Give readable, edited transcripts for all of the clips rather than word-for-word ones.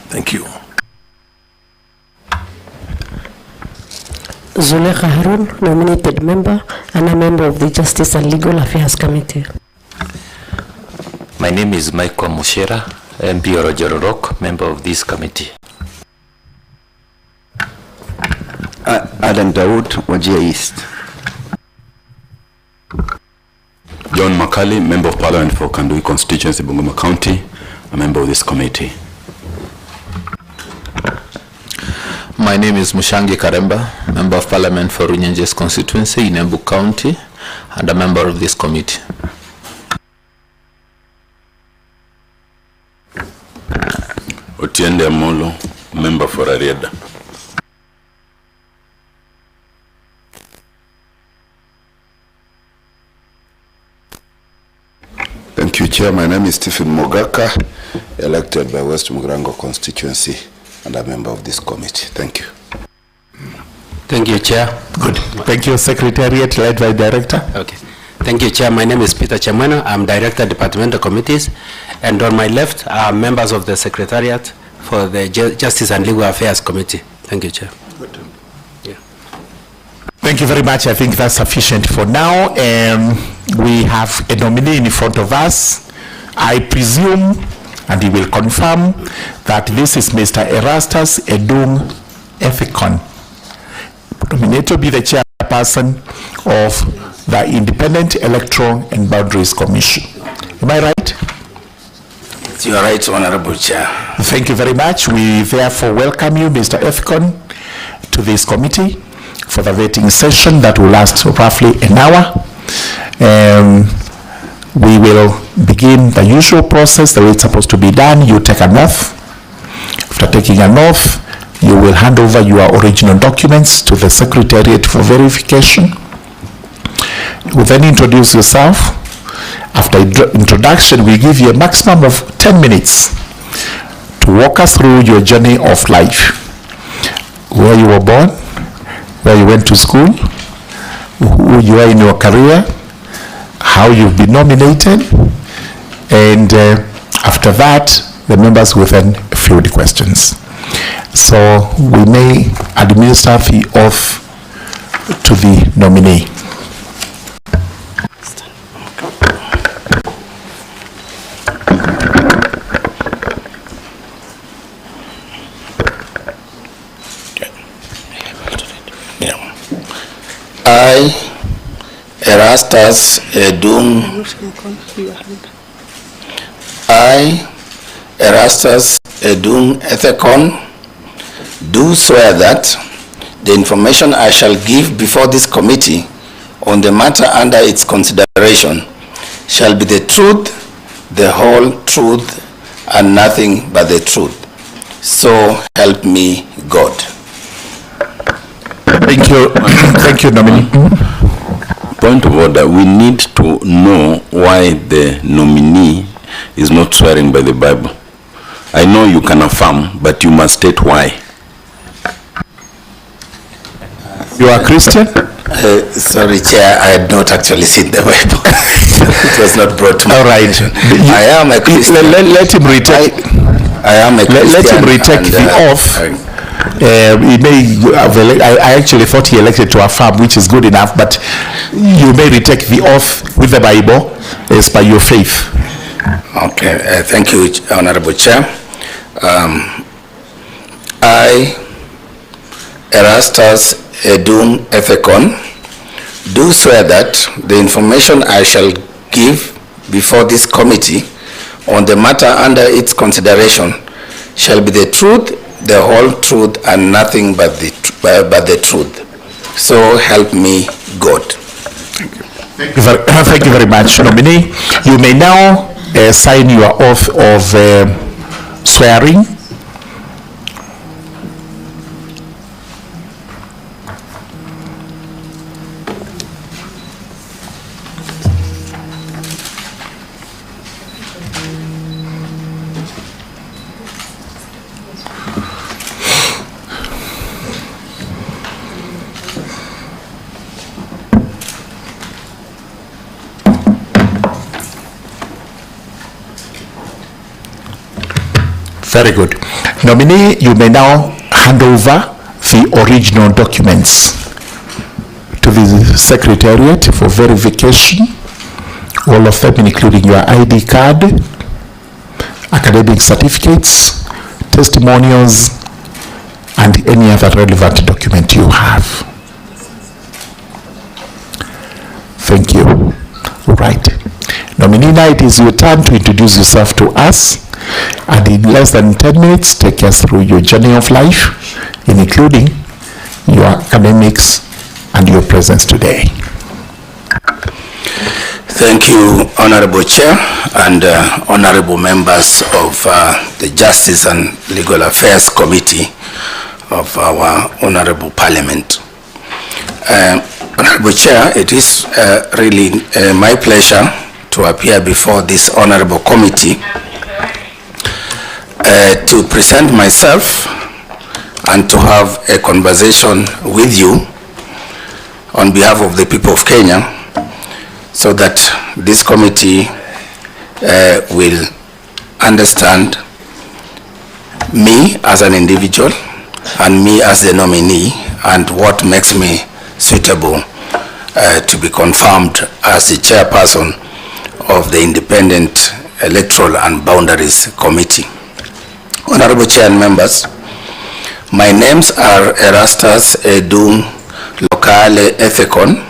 Thank you. Zulekha Harun, nominated member and a member of the Justice and Legal Affairs Committee. My name is Michael Mushera, MP Orojororok, member of this committee. Alan Dawood, Wajir East. John Makali, Member of Parliament for Kandui Constituency, Bungoma County, a member of this committee. My name is Mushangi Karemba, Member of Parliament for Runyenjes Constituency in Embu County, and a member of this committee. Otiende Amolo, Member for Ariada. Thank you, Chair. My name is Stephen Mogaka, elected by West Mugrango constituency and a member of this committee. Thank you. Thank you, Chair. Good. Thank you, Secretariat, led by Director. Okay. Thank you, Chair. My name is Peter Chamano. I'm Director, Departmental Committees. And on my left are members of the Secretariat for the Justice and Legal Affairs Committee. Thank you, Chair. Good. Yeah. Thank you very much. I think that's sufficient for now. We have a nominee in front of us. I presume, and he will confirm, that this is Mr. Erastus Edung Ethicon, nominated to be the chairperson of the Independent Electoral and Boundaries Commission. Am I right? You are right, Honorable Chair. Thank you very much. We therefore welcome you, Mr. Ethicon, to this committee for the voting session that will last roughly an hour. We will begin the usual process, the way it's supposed to be done. You take an oath. After taking an oath, you will hand over your original documents to the Secretariat for verification. You will then introduce yourself. After introduction, we give you a maximum of 10 minutes to walk us through your journey of life. Where you were born, where you went to school, who you are in your career, how you've been nominated, and after that, the members will then field questions. So we may administer the oath to the nominee. I, Erastus Edung Ethicon, do swear that the information I shall give before this committee on the matter under its consideration shall be the truth, the whole truth, and nothing but the truth. So help me God. Thank you. Thank you, nominee. Point of order, we need to know why the nominee is not swearing by the Bible. I know you can affirm, but you must state why. You are Christian? Sorry, Chair, I had not actually seen the Bible. It was not brought to my attention. I am a Christian. Let him retake. I am a Christian. Let him retake the oath. I actually thought he elected to affirm, which is good enough, but you may retake the oath with the Bible as by your faith. Okay, thank you, Honorable Chair. I, Erastus Edung Ethicon, do swear that the information I shall give before this committee on the matter under its consideration shall be the truth, the whole truth, and nothing but the truth. So help me God. Thank you. Thank you very much, nominee. You may now sign your oath of swearing. Very good. Nominee, you may now hand over the original documents to the Secretariat for verification, all of them, including your ID card, academic certificates, testimonials, and any other relevant document you have. Thank you. All right. Nominee, now it is your turn to introduce yourself to us, and in less than 10 minutes, take us through your journey of life, including your academics and your presence today. Thank you, Honorable Chair and honorable members of the Justice and Legal Affairs Committee of our Honorable Parliament. Honorable Chair, it is really my pleasure to appear before this honorable committee to present myself and to have a conversation with you on behalf of the people of Kenya, so that this committee will understand me as an individual and me as the nominee, and what makes me suitable to be confirmed as the chairperson of the Independent Electoral and Boundaries Committee. Honorable Chair and members, my names are Erastus Edung Lokale Ethekon.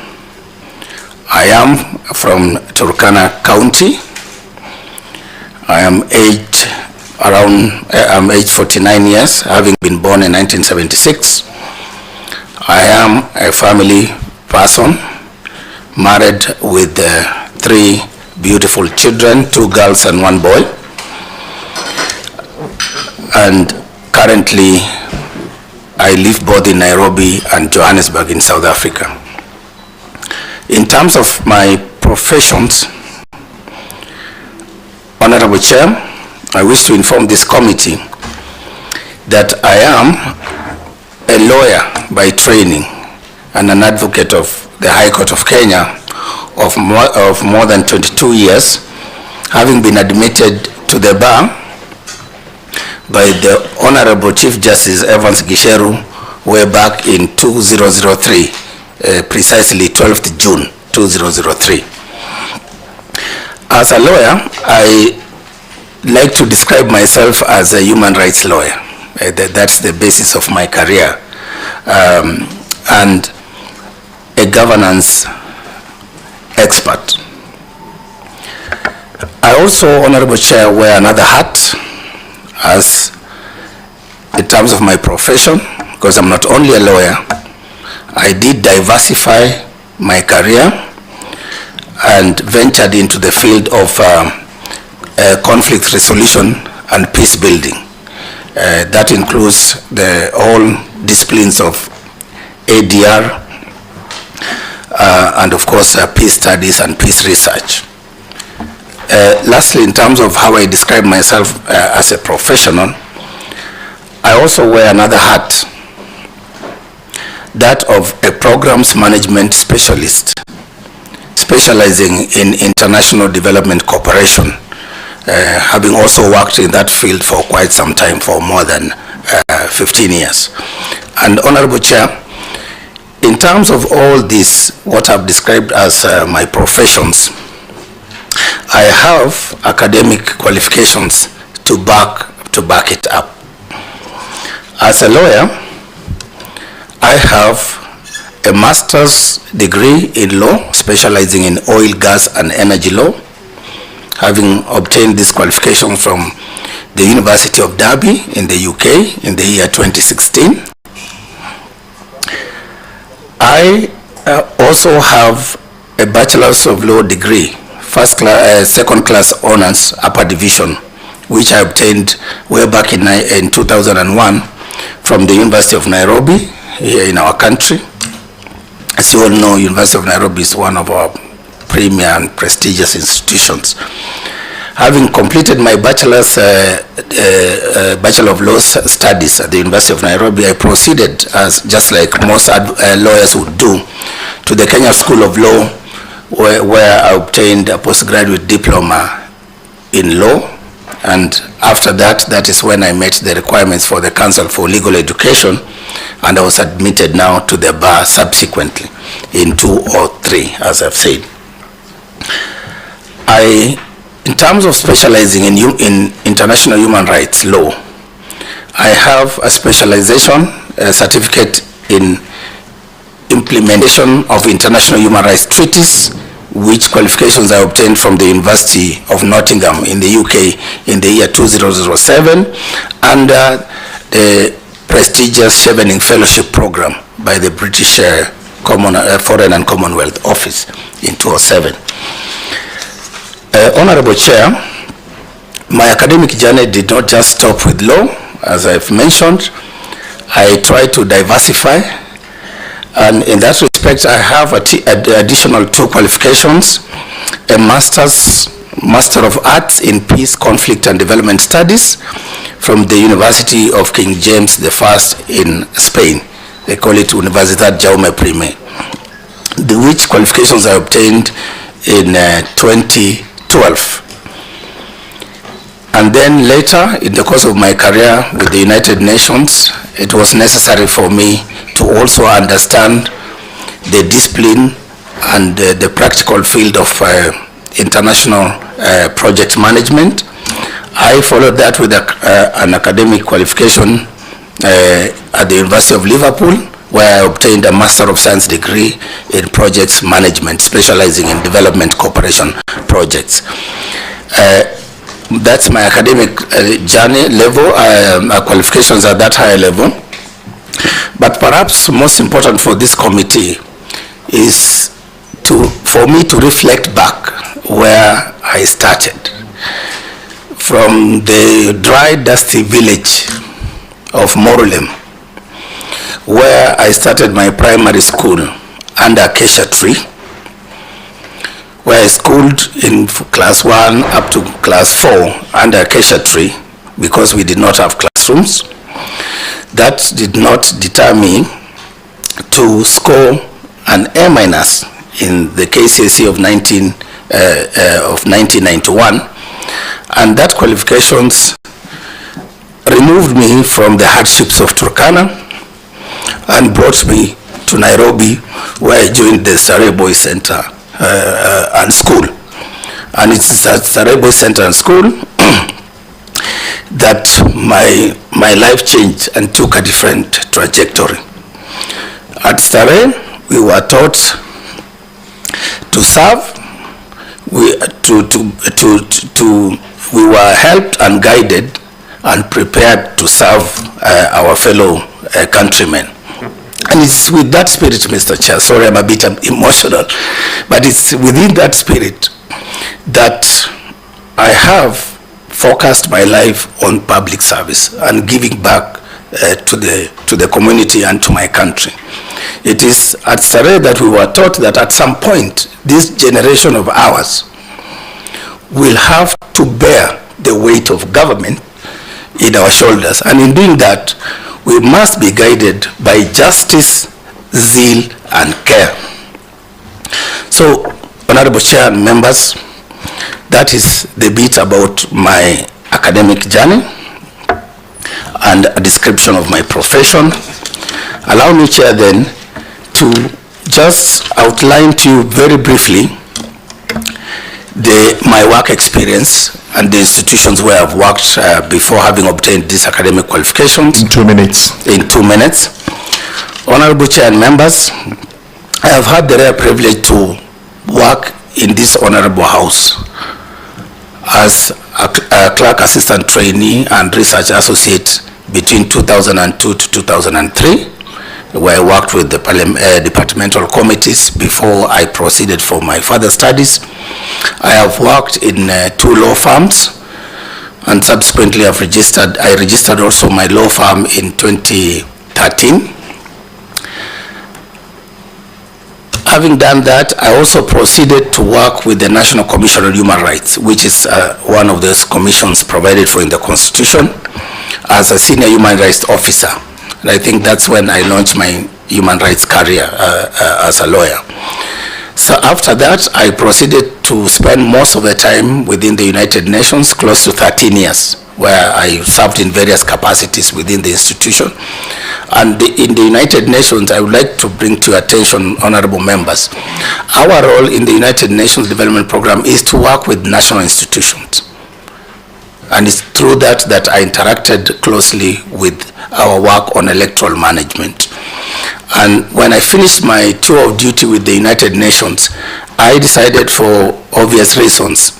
I am from Turkana County. I am I'm age 49 years, having been born in 1976. I am a family person, married with 3 beautiful children, 2 girls and 1 boy. And currently, I live both in Nairobi and Johannesburg in South Africa. In terms of my professions, Honorable Chair, I wish to inform this committee that I am a lawyer by training and an advocate of the High Court of Kenya of more than 22 years, having been admitted to the bar by the Honorable Chief Justice Evans Gisheru way back in 2003, precisely 12th June 2003. As a lawyer, I like to describe myself as a human rights lawyer. That's the basis of my career, and a governance expert. I also, Honorable Chair, wear another hat as in terms of my profession, because I'm not only a lawyer. I did diversify my career and ventured into the field of conflict resolution and peace building. That includes all disciplines of ADR and of course peace studies and peace research. Lastly, in terms of how I describe myself as a professional, I also wear another hat, that of a programs management specialist, specializing in international development cooperation, having also worked in that field for quite some time, for more than 15 years. And Honorable Chair, in terms of all this, what I've described as my professions, I have academic qualifications to back it up. As a lawyer, I have a master's degree in law, specializing in oil, gas, and energy law, having obtained this qualification from the University of Derby in the UK in the year 2016. I also have a Bachelor's of Law degree, second class honors, upper division, which I obtained way back in 2001 from the University of Nairobi here in our country. As you all know, University of Nairobi is one of our premier and prestigious institutions. Having completed my Bachelor of Law studies at the University of Nairobi, I proceeded, as just like most lawyers would do, to the Kenya School of Law, where I obtained a postgraduate diploma in law And after that, that is when I met the requirements for the Council for Legal Education, and I was admitted now to the bar subsequently in 2003, as I've said. In terms of specializing in international human rights law, I have a specialization, a certificate in implementation of international human rights treaties, which qualifications I obtained from the University of Nottingham in the UK in the year 2007, under the prestigious Chevening Fellowship Program by the British Foreign and Commonwealth Office in 2007. Honorable Chair, my academic journey did not just stop with law. As I've mentioned, I tried to diversify, and in that respect I have additional 2 qualifications: a Master of Arts in Peace, Conflict and Development Studies from the University of King James I in Spain. They call it Universidad Jaume I, which qualifications I obtained in 2012. And then later, in the course of my career with the United Nations, it was necessary for me to also understand the discipline and the practical field of international project management. I followed that with an academic qualification at the University of Liverpool, where I obtained a Master of Science degree in projects management, specializing in development cooperation projects. That's my academic journey level, qualifications at that higher level. But perhaps most important for this committee is for me to reflect back where I started. From the dry, dusty village of Morulem, where I started my primary school under Acacia Tree, where I schooled in class 1 up to class 4 under Acacia Tree because we did not have classrooms. That did not deter me to score an A- in the KCSE of 1991, and that qualifications removed me from the hardships of Turkana and brought me to Nairobi, where I joined the Starehe Boys Center and school. And it's at Starehe Boys Center and school that my life changed and took a different trajectory. At Starehe, we were taught to serve. We were helped and guided and prepared to serve our fellow countrymen. And it's with that spirit, Mr. Chair, sorry I'm a bit emotional, but it's within that spirit that I have focused my life on public service and giving back to the community and to my country. It is at Starehe that we were taught that at some point, this generation of ours will have to bear the weight of government in our shoulders. And in doing that, we must be guided by justice, zeal, and care. So, Honorable Chair and members, that is the bit about my academic journey and a description of my profession. Allow me, Chair, then, to just outline to you very briefly my work experience and the institutions where I've worked before having obtained these academic qualifications. In 2 minutes. In 2 minutes. Honorable Chair and members, I have had the rare privilege to work in this honorable house as a clerk assistant trainee and research associate between 2002 to 2003, where I worked with the departmental committees before I proceeded for my further studies. I have worked in 2 law firms, and subsequently I registered also my law firm in 2013. Having done that, I also proceeded to work with the National Commission on Human Rights, which is one of those commissions provided for in the Constitution, as a senior human rights officer. And I think that's when I launched my human rights career as a lawyer. So after that, I proceeded to spend most of the time within the United Nations, close to 13 years, where I served in various capacities within the institution. And in the United Nations, I would like to bring to your attention, honorable members, our role in the United Nations Development Program is to work with national institutions. And it's through that I interacted closely with our work on electoral management. And when I finished my tour of duty with the United Nations, I decided, for obvious reasons,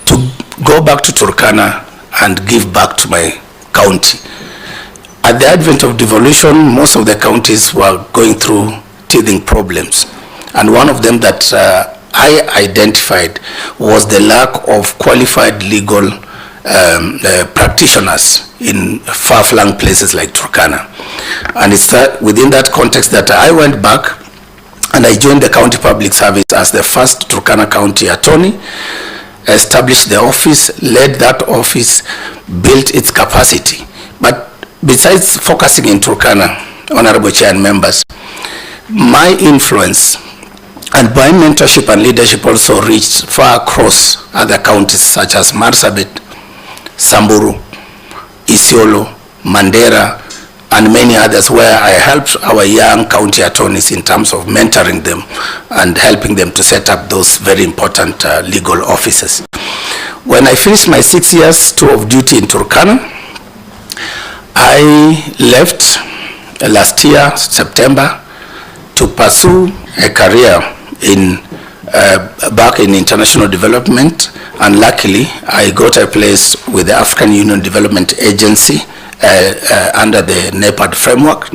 to go back to Turkana and give back to my county. At the advent of devolution, most of the counties were going through teething problems. And one of them that I identified was the lack of qualified legal practitioners in far-flung places like Turkana. And it's within that context that I went back and I joined the county public service as the first Turkana county attorney, established the office, led that office, built its capacity. But besides focusing in Turkana, honorable chair and members, my influence and my mentorship and leadership also reached far across other counties such as Marsabit, Samburu, Isiolo, Mandera, and many others, where I helped our young county attorneys in terms of mentoring them and helping them to set up those very important legal offices. When I finished my 6 years tour of duty in Turkana, I left last year, September, to pursue a career in back in international development, and luckily I got a place with the African Union Development Agency under the NEPAD framework,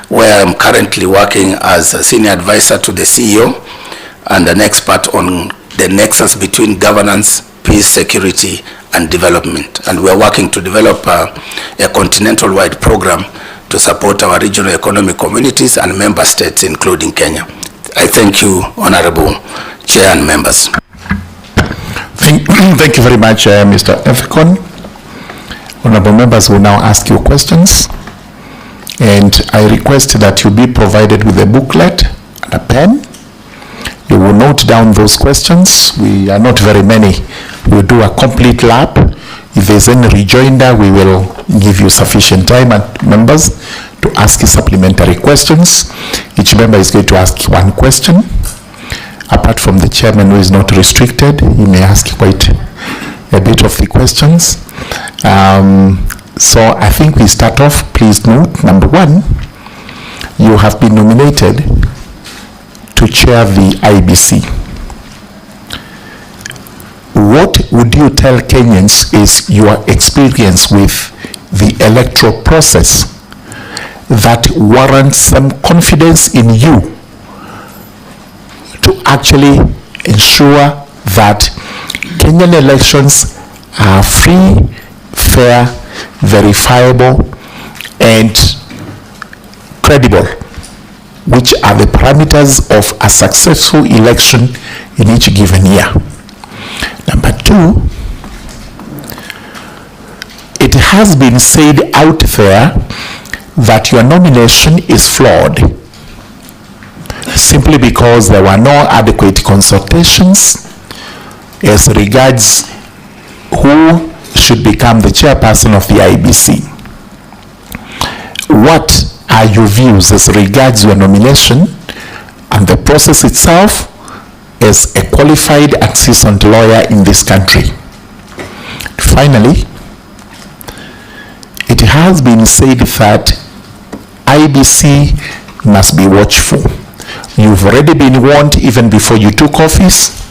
where I'm currently working as a senior advisor to the CEO and an expert on the nexus between governance, peace, security, and development. And we're working to develop a continental-wide program to support our regional economic communities and member states, including Kenya. I thank you, Honorable Chair and members. Thank you very much, Mr. Ethekon. Honorable members will now ask you questions, and I request that you be provided with a booklet and a pen. You will note down those questions. We are not very many. We'll do a complete lap. If there's any rejoinder, we will give you sufficient time, members, to ask supplementary questions. Each member is going to ask one question. Apart from the chairman, who is not restricted, he may ask quite a bit of the questions. So I think we start off. Please note, number one, you have been nominated to chair the IEBC. What would you tell Kenyans is your experience with the electoral process that warrants some confidence in you to actually ensure that Kenyan elections are free, fair, verifiable, and credible, which are the parameters of a successful election in each given year? Number two, it has been said out there that your nomination is flawed simply because there were no adequate consultations as regards who should become the chairperson of the IEBC. What are your views as regards your nomination and the process itself as a qualified and seasoned lawyer in this country? Finally, it has been said that IEBC must be watchful. You've already been warned even before you took office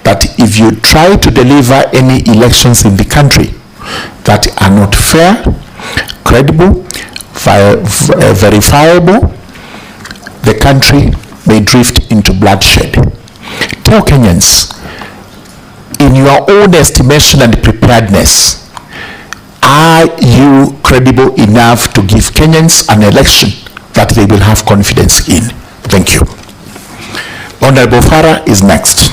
that if you try to deliver any elections in the country that are not fair, credible, verifiable, the country may drift into bloodshed. Tell Kenyans, in your own estimation and preparedness, are you credible enough to give Kenyans an election that they will have confidence in? Thank you. Honorable Farah is next.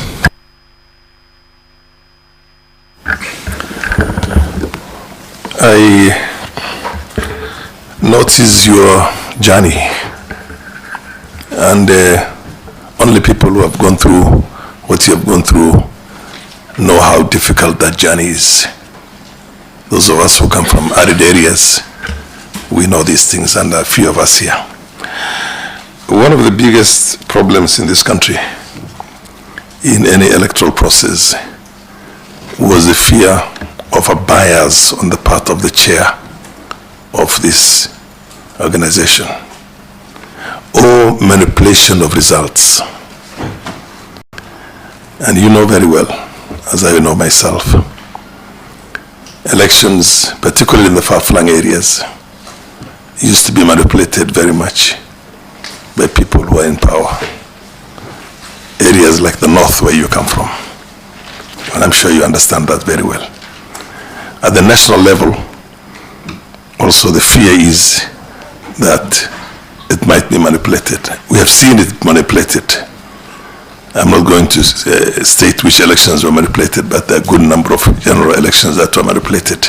I notice your journey, and only people who have gone through what you have gone through know how difficult that journey is. Those of us who come from arid areas, we know these things, and a few of us here. One of the biggest problems in this country in any electoral process was the fear of a bias on the part of the chair of this organization, or manipulation of results. And you know very well, as I know myself, elections, particularly in the far-flung areas, used to be manipulated very much by people who are in power. Areas like the north where you come from. And I'm sure you understand that very well. At the national level, also the fear is that it might be manipulated. We have seen it manipulated. I'm not going to state which elections were manipulated, but there are a good number of general elections that were manipulated.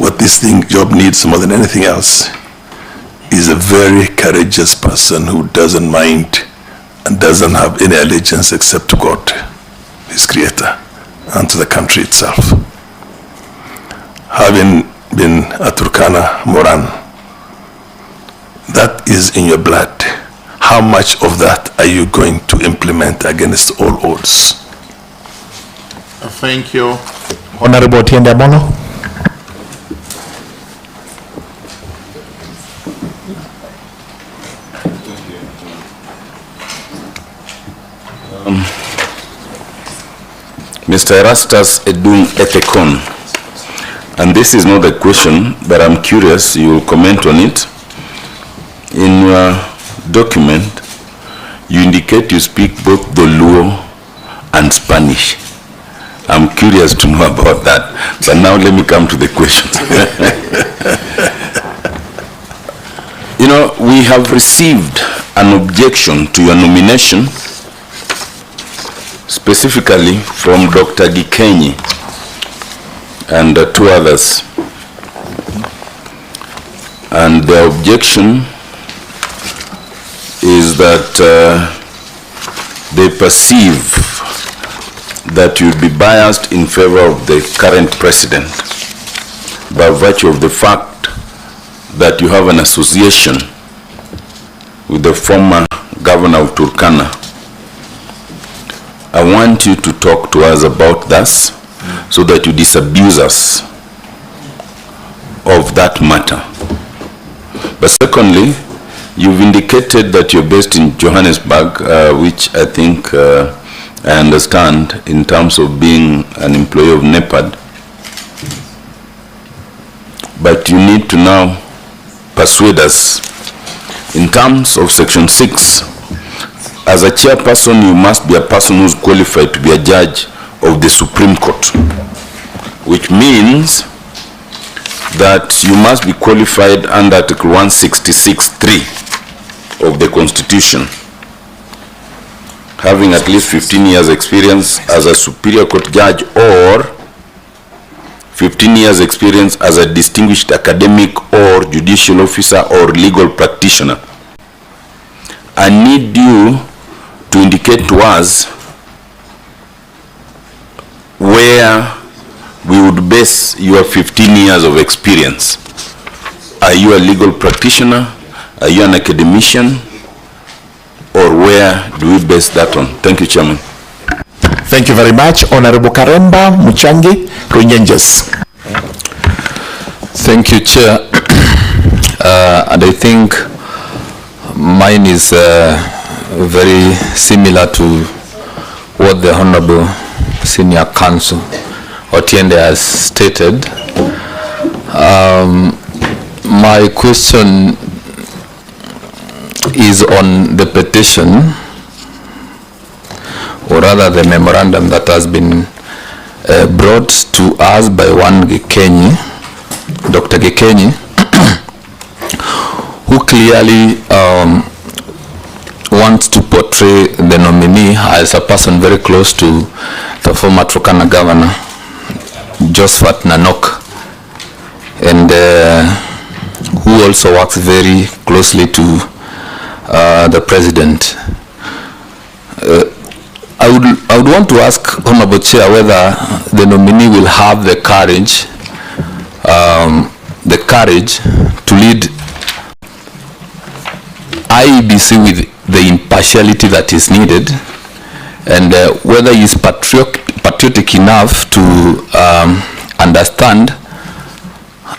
What this job needs more than anything else is a very courageous person who doesn't mind and doesn't have any allegiance except to God, his creator, and to the country itself. Having been a Turkana Moran, that is in your blood. How much of that are you going to implement against all odds? Thank you. Honorable Otiende Amono. Mr. Erastus Edung Ethekon, and this is not a question, but I'm curious, you will comment on it. In your document, you indicate you speak both the Luo and Spanish. I'm curious to know about that, but now let me come to the question. You know, we have received an objection to your nomination, specifically from Dr. Gikenyi and two others. And the objection is that they perceive that you'll be biased in favor of the current president by virtue of the fact that you have an association with the former governor of Turkana. I want you to talk to us about this so that you disabuse us of that matter. But secondly, you've indicated that you're based in Johannesburg, which I think I understand in terms of being an employee of NEPAD. But you need to now persuade us in terms of Section 6. As a chairperson, you must be a person who's qualified to be a judge of the Supreme Court, which means that you must be qualified under Article 166(3) of the Constitution, having at least 15 years experience as a Superior Court judge or 15 years experience as a distinguished academic or judicial officer or legal practitioner. I need you to indicate to us where we would base your 15 years of experience. Are you a legal practitioner? Are you an academician? Or where do we base that on? Thank you, Chairman. Thank you very much. Honorable Karemba Muchangi Runyenjes. Thank you, Chair. And I think mine is very similar to what the Honorable Senior Counsel Otiende has stated. My question is on the petition, or rather the memorandum that has been brought to us by one Gikenyi, Dr. Gikenyi, who clearly wants to portray the nominee as a person very close to the former Turkana governor, Josephat Nanok, and who also works very closely to the President. I would want to ask Honorable Chair whether the nominee will have the courage to lead IEBC with the impartiality that is needed, and whether he is patriotic enough to understand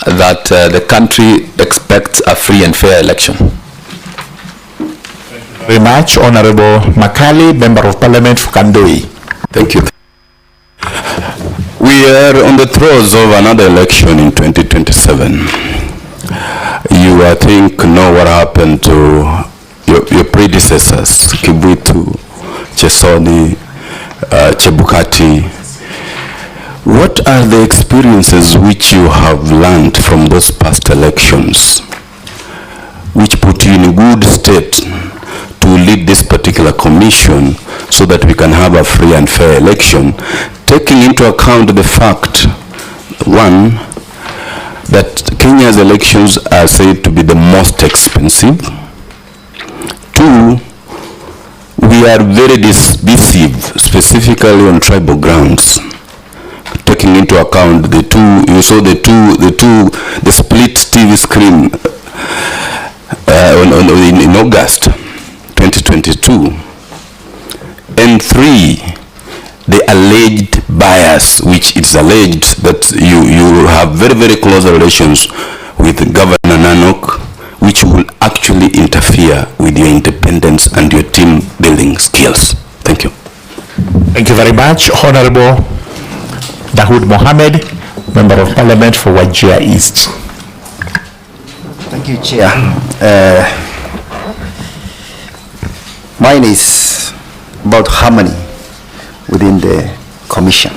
that the country expects a free and fair election. Very much, Honorable Makali, Member of Parliament for Kandoi. Thank you. We are on the throes of another election in 2027. You, I think, know what happened to your predecessors, Kibutu, Chesoni, Chebukati. What are the experiences which you have learned from those past elections, which put you in a good state to lead this particular commission so that we can have a free and fair election, taking into account the fact, one, that Kenya's elections are said to be the most expensive. Two, we are very divisive, specifically on tribal grounds, taking into account the split TV screen in August 2022. And three, the alleged bias, which is alleged that you have very, very close relations with Governor Nanok, which will actually interfere with your independence and your team building skills. Thank you. Thank you very much. Honorable Dawood Mohammed, Member of Parliament for Wajir East. Thank you, Chair. Mine is about harmony within the commission.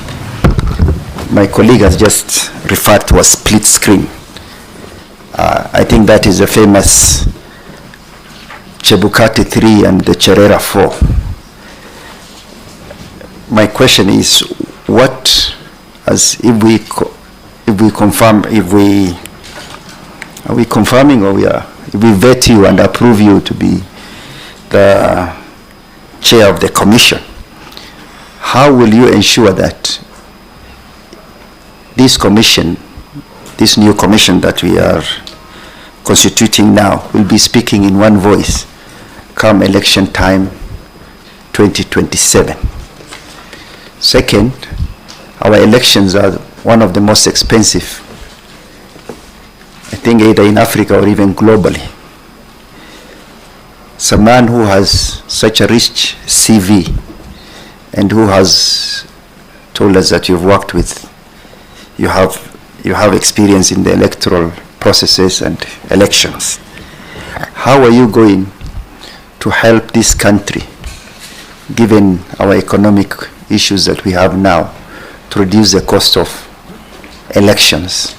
My colleague has just referred to a split screen. I think that is a famous Chebukati 3 and the Cherera 4. My question is, what, as if we confirm, are we confirming, or if we vet you and approve you to be the chair of the commission, how will you ensure that this commission, this new commission that we are constituting now, will be speaking in one voice come election time 2027? Second, our elections are one of the most expensive, I think, either in Africa or even globally. So a man who has such a rich CV and who has told us that you've worked with, you have experience in the electoral processes and elections. How are you going to help this country, given our economic issues that we have now, to reduce the cost of elections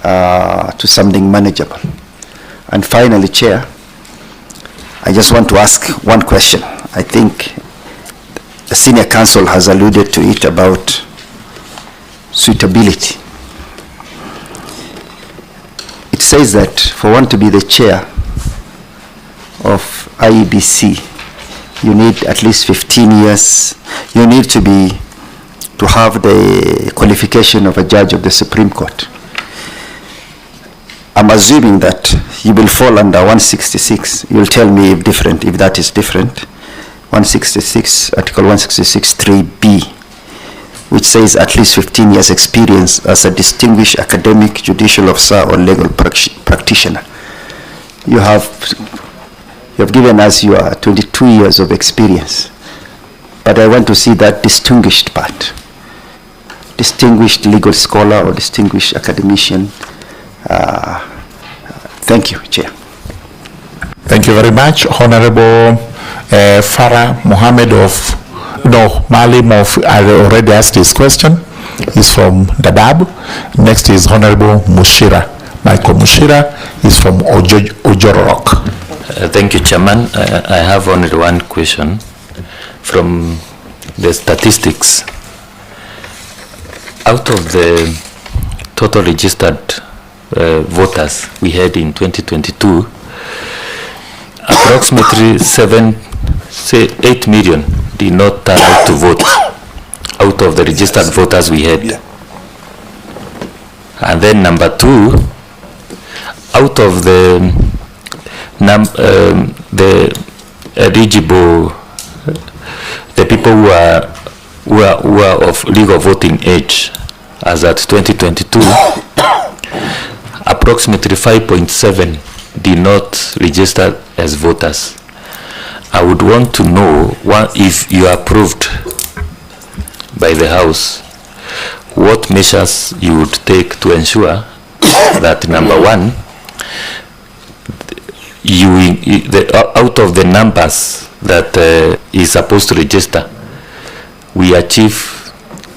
to something manageable? And finally, Chair, I just want to ask one question. I think the senior counsel has alluded to it about suitability. It says that for one to be the chair of IEBC, you need at least 15 years. You need to have the qualification of a judge of the Supreme Court. I'm assuming that you will fall under 166. You'll tell me if that is different. 166, Article 166 3B, which says at least 15 years experience as a distinguished academic, judicial officer or legal practitioner. You have given us your 22 years of experience, but I want to see that distinguished part. Distinguished legal scholar or distinguished academician. Thank you, Chair. Thank you very much. Honorable Farah Mohammed Malim already asked his question. He's from Dadaab. Next is Honorable Mushira. Michael Mushira is from Ojororok. Thank you, Chairman. I have only one question. From the statistics, out of the total registered voters we had in 2022, approximately 8 million did not turn out to vote out of the registered voters we had. And then number 2, out of the eligible, the people who are of legal voting age as at 2022, approximately 5.7 did not register as voters. I would want to know if you are approved by the House, what measures you would take to ensure that number 1, out of the numbers that is supposed to register, we achieve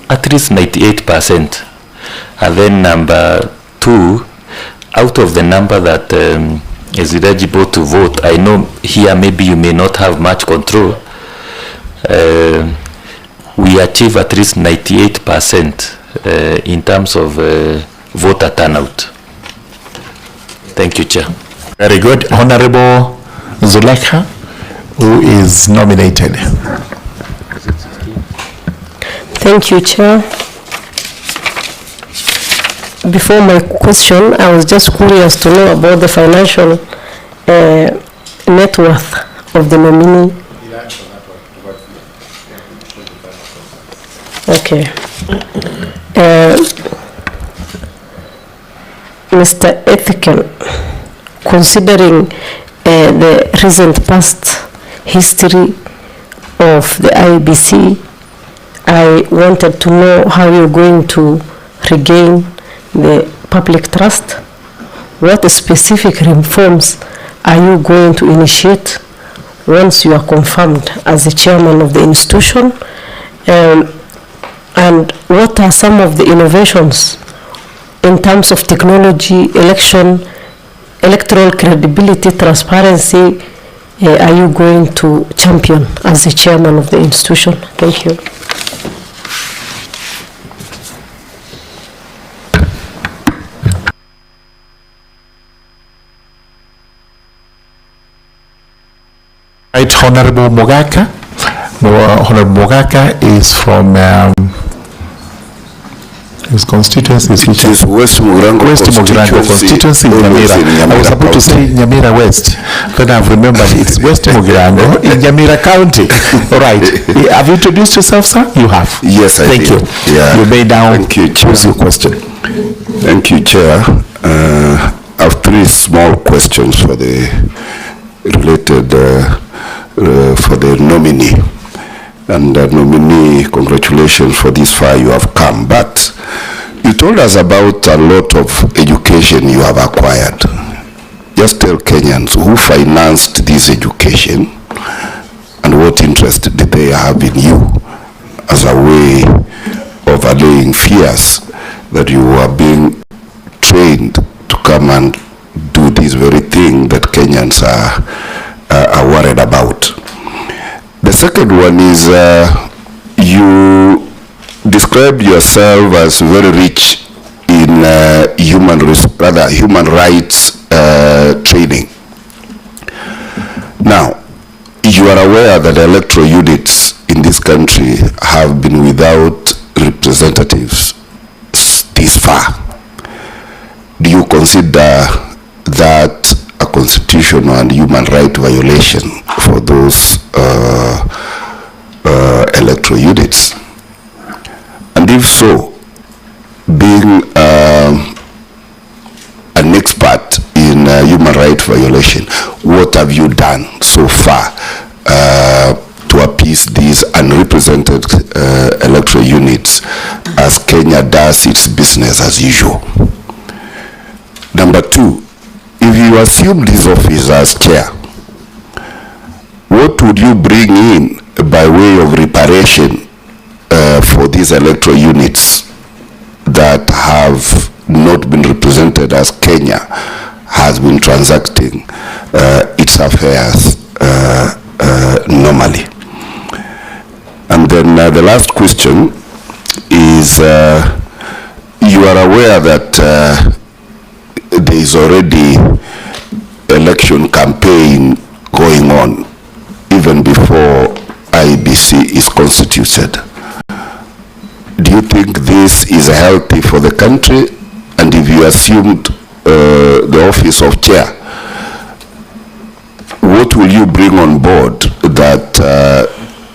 at least 98%. And then number 2, out of the number that is eligible to vote, I know here maybe you may not have much control, we achieve at least 98% in terms of voter turnout. Thank you, Chair. Very good. Honorable Zulekha, who is nominated. Thank you, Chair. Before my question, I was just curious to know about the financial net worth of the nominee. Okay. Mr. Ethical, considering the recent past history of the IEBC, I wanted to know how you're going to regain the public trust. What specific reforms are you going to initiate once you are confirmed as the chairman of the institution? And what are some of the innovations in terms of technology, electoral credibility, transparency, are you going to champion as the chairman of the institution? Thank you. Right, Honorable Mogaka. Honorable Mogaka is from his constituency is West Mugirango constituency in Nyamira. I was about to say Nyamira West, then I've remembered it's West Mugirango in Nyamira County. All right. Have you introduced yourself, sir? You have. Yes, I Thank did. you. Yeah. You may now choose your question. Thank you, Chair. I have 3 small questions for the related for the nominee. And nominee, congratulations for this far you have come. But you told us about a lot of education you have acquired. Just tell Kenyans who financed this education and what interest did they have in you as a way of allaying fears that you are being trained to come and do this very thing that Kenyans are worried about. The second one is you described yourself as very rich in human rights training. Now, you are aware that electoral units in this country have been without representatives this far. Do you consider that a constitutional and human right violation for those electoral units? And if so, being an expert in human right violation, what have you done so far to appease these unrepresented electoral units as Kenya does its business as usual? Number 2, if you assume this office as chair, what would you bring in by way of reparation for these electoral units that have not been represented as Kenya has been transacting its affairs normally? And then the last question is, you are aware that there is already election campaign going on even before IEBC is constituted. Do you think this is healthy for the country? And if you assumed the office of chair, what will you bring on board that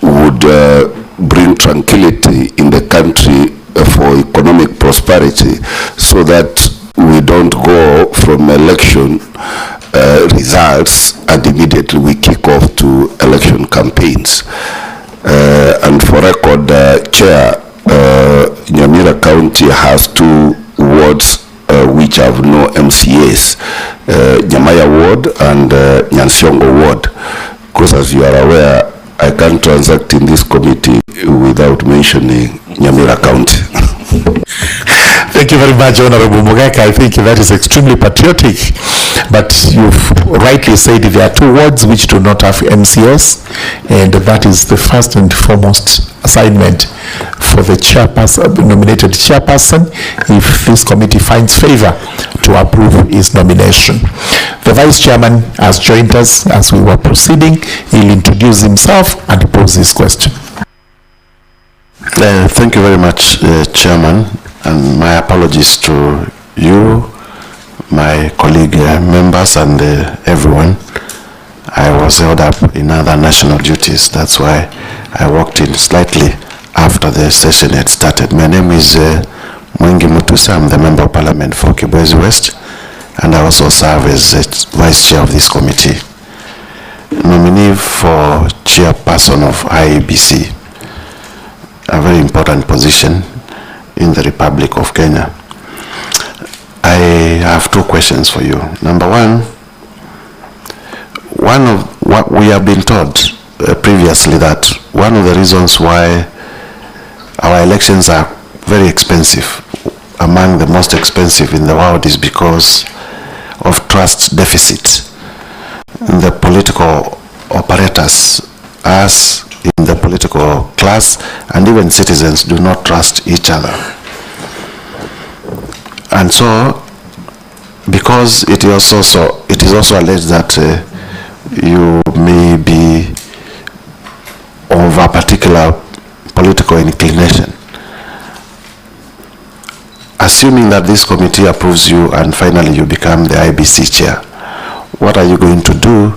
would bring tranquility in the country for economic prosperity, so that we don't go from election results and immediately we kick off to election campaigns? And for record, Chair, Nyamira County has 2 wards which have no MCAs, Nyamaya Ward and Nyansiongo Ward. Because as you are aware, I can't transact in this committee without mentioning Nyamira County. Thank you very much, Honorable Mugaka. I think that is extremely patriotic. But you've rightly said there are 2 wards which do not have MCS, and that is the first and foremost assignment for the chairperson, nominated chairperson, if this committee finds favor to approve his nomination. The vice chairman has joined us as we were proceeding. He'll introduce himself and pose his question. Thank you very much, Chairman, and my apologies to you, my colleague members, and everyone. I was held up in other national duties. That's why I walked in slightly after the session had started. My name is Mwengi Mutusa. I'm the Member of Parliament for Kibwezi West, and I also serve as Vice Chair of this committee. Nominee for Chairperson of IEBC, a very important position in the Republic of Kenya. I have 2 questions for you. Number one of what we have been told previously, that one of the reasons why our elections are very expensive, among the most expensive in the world, is because of trust deficit. The political operators, us in the political class, and even citizens do not trust each other. And so, because it is also alleged that you may be of a particular political inclination, assuming that this committee approves you and finally you become the IEBC chair, what are you going to do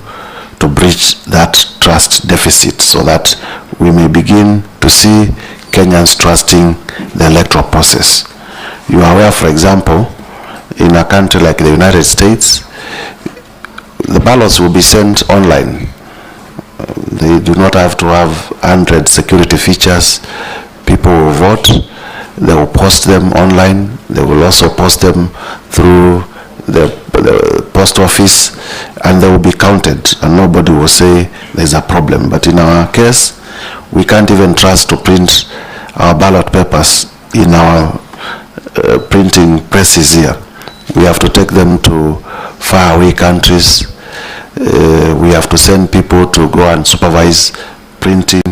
to bridge that trust deficit so that we may begin to see Kenyans trusting the electoral process? You are aware, for example, in a country like the United States, the ballots will be sent online. They do not have to have 100 security features. People will vote. They will post them online. They will also post them through the post office, and they will be counted, and nobody will say there's a problem. But in our case, we can't even trust to print our ballot papers in our printing presses here. We have to take them to faraway countries. We have to send people to go and supervise printing,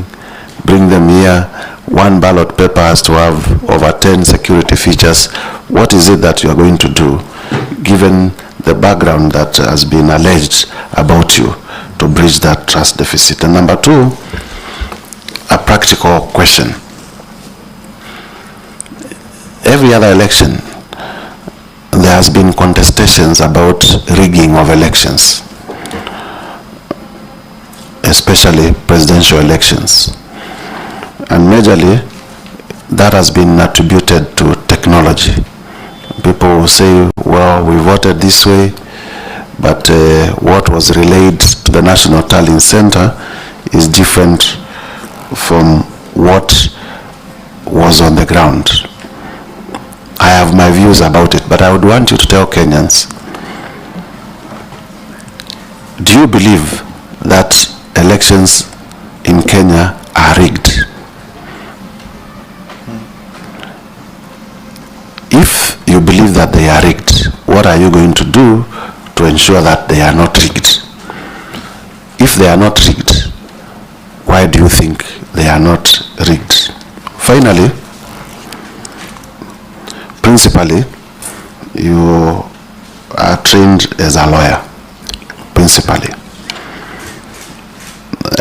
bring them here. One ballot paper has to have over 10 security features. What is it that you are going to do, given the background that has been alleged about you, to bridge that trust deficit? And number 2, a practical question. Every other election, there has been contestations about rigging of elections, especially presidential elections. And majorly, that has been attributed to technology. People will say, well, we voted this way, but what was relayed to the National Tallying Center is different from what was on the ground. I have my views about it, but I would want you to tell Kenyans, do you believe that elections in Kenya are rigged? If you believe that they are rigged, what are you going to do to ensure that they are not rigged? If they are not rigged, why do you think they are not rigged? Finally, principally, you are trained as a lawyer, principally.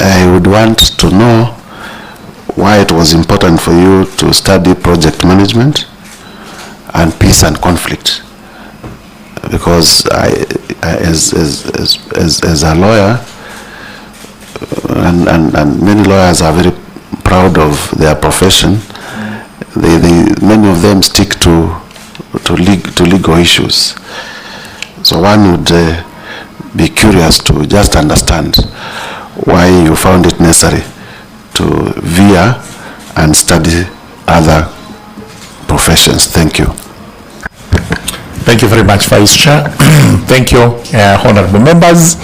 I would want to know why it was important for you to study project management and peace and conflict. Because as a lawyer, and many lawyers are very proud of their profession, many of them stick to legal issues. So one would be curious to just understand why you found it necessary to veer and study other professions. Thank you. Thank you very much, Vice Chair. Thank you, honorable members.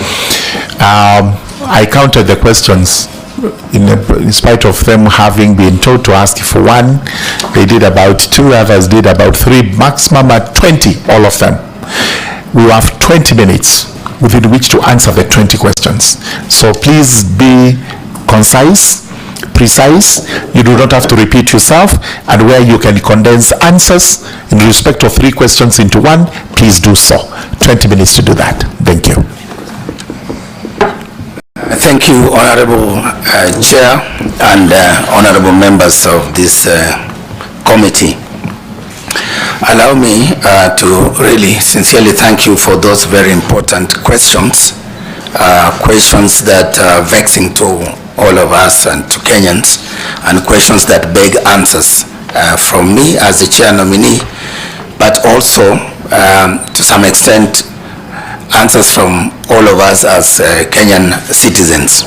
I counted the questions. In spite of them having been told to ask for one, they did about 2, others did about 3, maximum at 20, all of them. We have 20 minutes within which to answer the 20 questions. So please be concise, precise. You do not have to repeat yourself, and where you can condense answers in respect of 3 questions into 1, please do so. 20 minutes to do that. Thank you. Thank you, Honorable Chair and Honorable members of this committee. Allow me to really sincerely thank you for those very important questions, questions that are vexing to all of us and to Kenyans, and questions that beg answers from me as the chair nominee, but also to some extent answers from all of us as Kenyan citizens.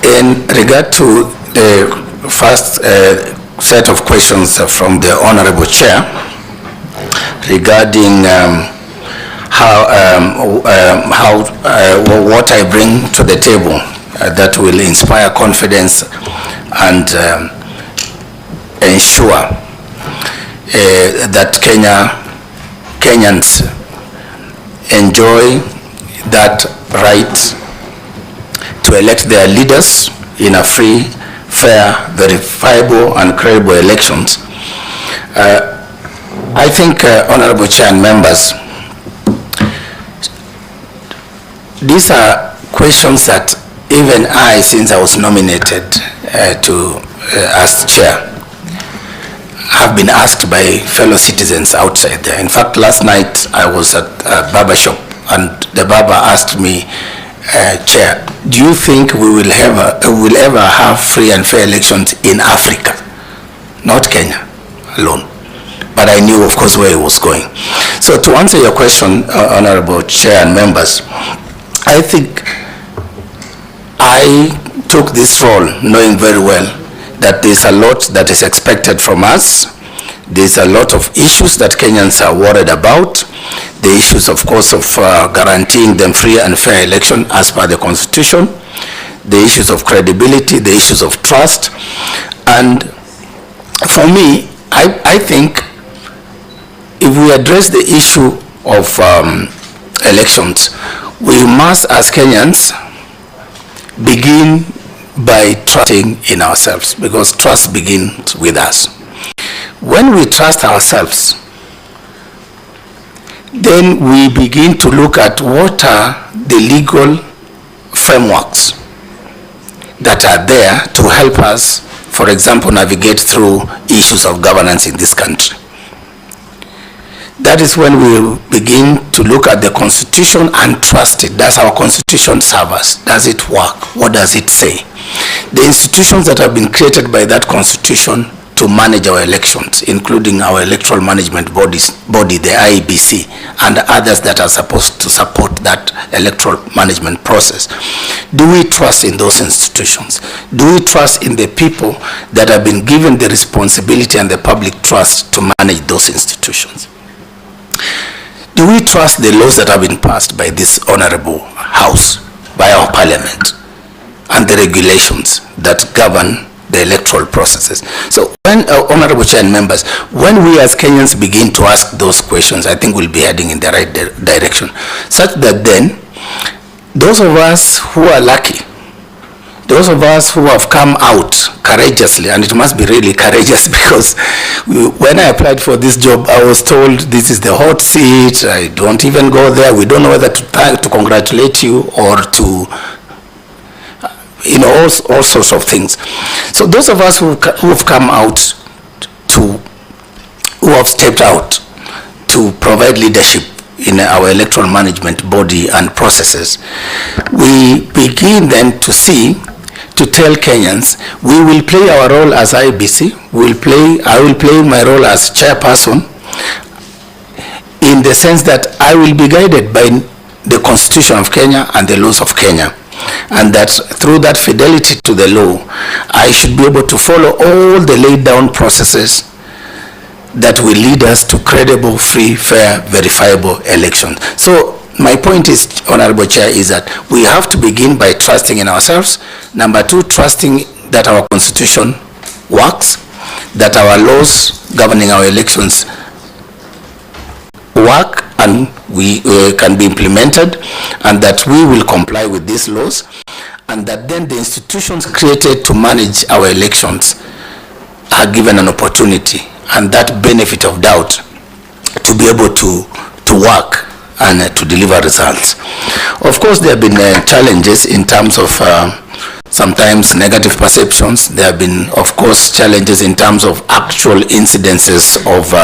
In regard to the first set of questions from the Honorable Chair regarding what I bring to the table that will inspire confidence and ensure that Kenyans enjoy that right to elect their leaders in a free, fair, verifiable and credible elections. I think, Honorable Chair and members, these are questions that even I, since I was nominated as chair, have been asked by fellow citizens outside there. In fact, last night I was at a barber shop and the barber asked me, Chair, do you think we will ever have free and fair elections in Africa? Not Kenya alone. But I knew, of course, where he was going. So to answer your question, Honorable Chair and members, I think I took this role knowing very well that there's a lot that is expected from us. There's a lot of issues that Kenyans are worried about. The issues, of course, of guaranteeing them free and fair election as per the Constitution. The issues of credibility, the issues of trust. And for me, I think if we address the issue of elections, we must, as Kenyans, begin by trusting in ourselves, because trust begins with us. When we trust ourselves, then we begin to look at what are the legal frameworks that are there to help us, for example, navigate through issues of governance in this country. That is when we begin to look at the Constitution and trust it. Does our Constitution serve us? Does it work? What does it say? The institutions that have been created by that Constitution to manage our elections, including our electoral management body, the IEBC, and others that are supposed to support that electoral management process. Do we trust in those institutions? Do we trust in the people that have been given the responsibility and the public trust to manage those institutions? Do we trust the laws that have been passed by this honorable house, by our parliament, and the regulations that govern the electoral processes? So when, honorable chair and members, when we as Kenyans begin to ask those questions, I think we'll be heading in the right direction, such that then those of us who are lucky, those of us who have come out courageously, and it must be really courageous, because when I applied for this job, I was told this is the hot seat, I don't even go there, we don't know whether to congratulate you or to all sorts of things. So those of us who have come out who have stepped out to provide leadership in our electoral management body and processes, we begin then to tell Kenyans, we will play our role as IEBC, I will play my role as chairperson, in the sense that I will be guided by the Constitution of Kenya and the laws of Kenya, and that through that fidelity to the law, I should be able to follow all the laid down processes that will lead us to credible, free, fair, verifiable elections. So my point is, Honorable Chair, is that we have to begin by trusting in ourselves. Number two, trusting that our Constitution works, that our laws governing our elections work and we can be implemented, and that we will comply with these laws, and that then the institutions created to manage our elections are given an opportunity and that benefit of doubt to be able to work and to deliver results. Of course, there have been challenges in terms of sometimes negative perceptions. There have been, of course, challenges in terms of actual incidences of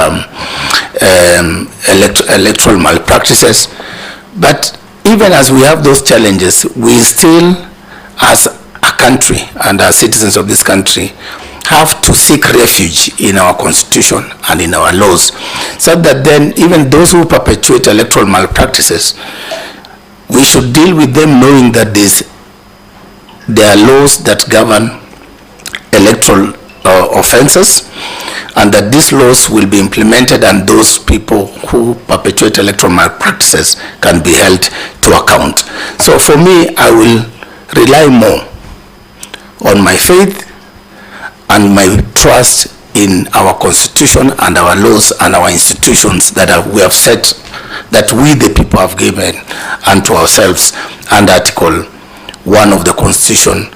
electoral malpractices. But even as we have those challenges, we still, as a country and as citizens of this country, have to seek refuge in our Constitution and in our laws, so that then even those who perpetuate electoral malpractices, we should deal with them knowing that there are laws that govern electoral offenses, and that these laws will be implemented, and those people who perpetuate electoral malpractices can be held to account. So for me, I will rely more on my faith and my trust in our Constitution and our laws and our institutions that we have set, that we the people have given unto ourselves, and Article 1 of the Constitution,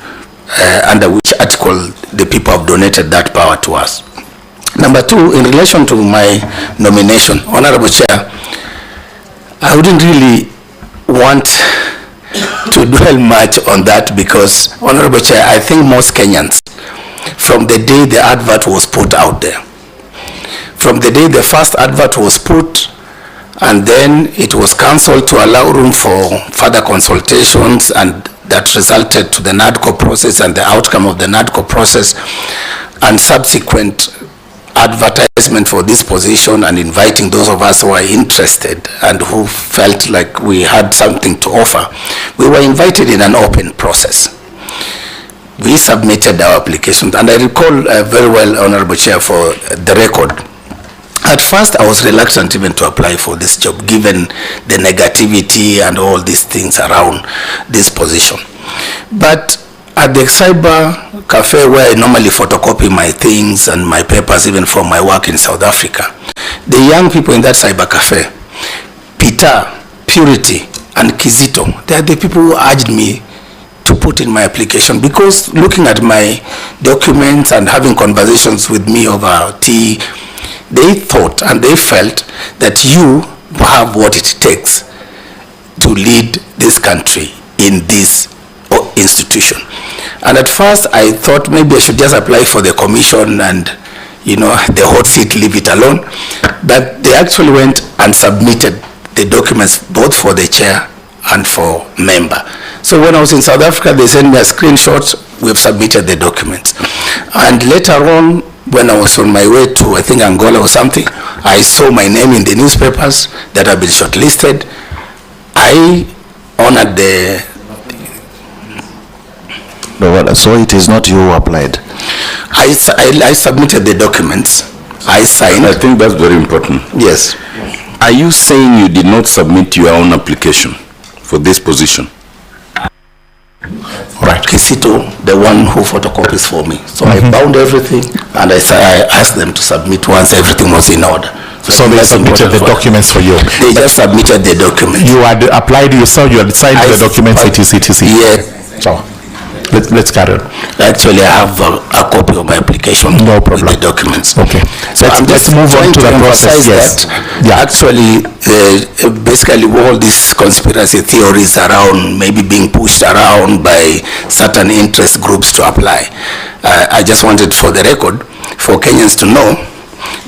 under which article the people have donated that power to us. Number two, in relation to my nomination, Honorable Chair, I wouldn't really want to dwell much on that, because, Honorable Chair, I think most Kenyans, from the day the advert was put out there, from the day the first advert was put, and then it was cancelled to allow room for further consultations, and that resulted to the NADCO process and the outcome of the NADCO process, and subsequent advertisement for this position, and inviting those of us who are interested and who felt like we had something to offer. We were invited in an open process. We submitted our applications, and I recall very well, Honorable Chair, for the record, at first I was reluctant even to apply for this job, given the negativity and all these things around this position. But at the cyber cafe, where I normally photocopy my things and my papers, even for my work in South Africa, the young people in that cyber cafe, Peter, Purity, and Kizito, they are the people who urged me to put in my application, because looking at my documents and having conversations with me over tea, they thought and they felt that you have what it takes to lead this country in this institution. And at first I thought maybe I should just apply for the commission and, the hot seat, leave it alone. But they actually went and submitted the documents both for the chair and for member. So when I was in South Africa, they sent me a screenshot. We've submitted the documents. And later on, when I was on my way to, I think, Angola or something, I saw my name in the newspapers that I've been shortlisted. I honored the... So it is not you who applied? I submitted the documents. I signed. I think that's very important. Yes. Are you saying you did not submit your own application for this position? Right. Kisito, the one who photocopies for me. So I bound everything, and I asked them to submit once everything was in order. So they submitted the documents for you? They just submitted the documents. You had applied, you saw, you had signed the documents, etc. Yes. So, let's carry on. Actually, I have a copy of my application. No problem. With the documents. Okay. So let's move on to the process. Yes. Actually, basically all these conspiracy theories around maybe being pushed around by certain interest groups to apply. I just wanted, for the record, for Kenyans to know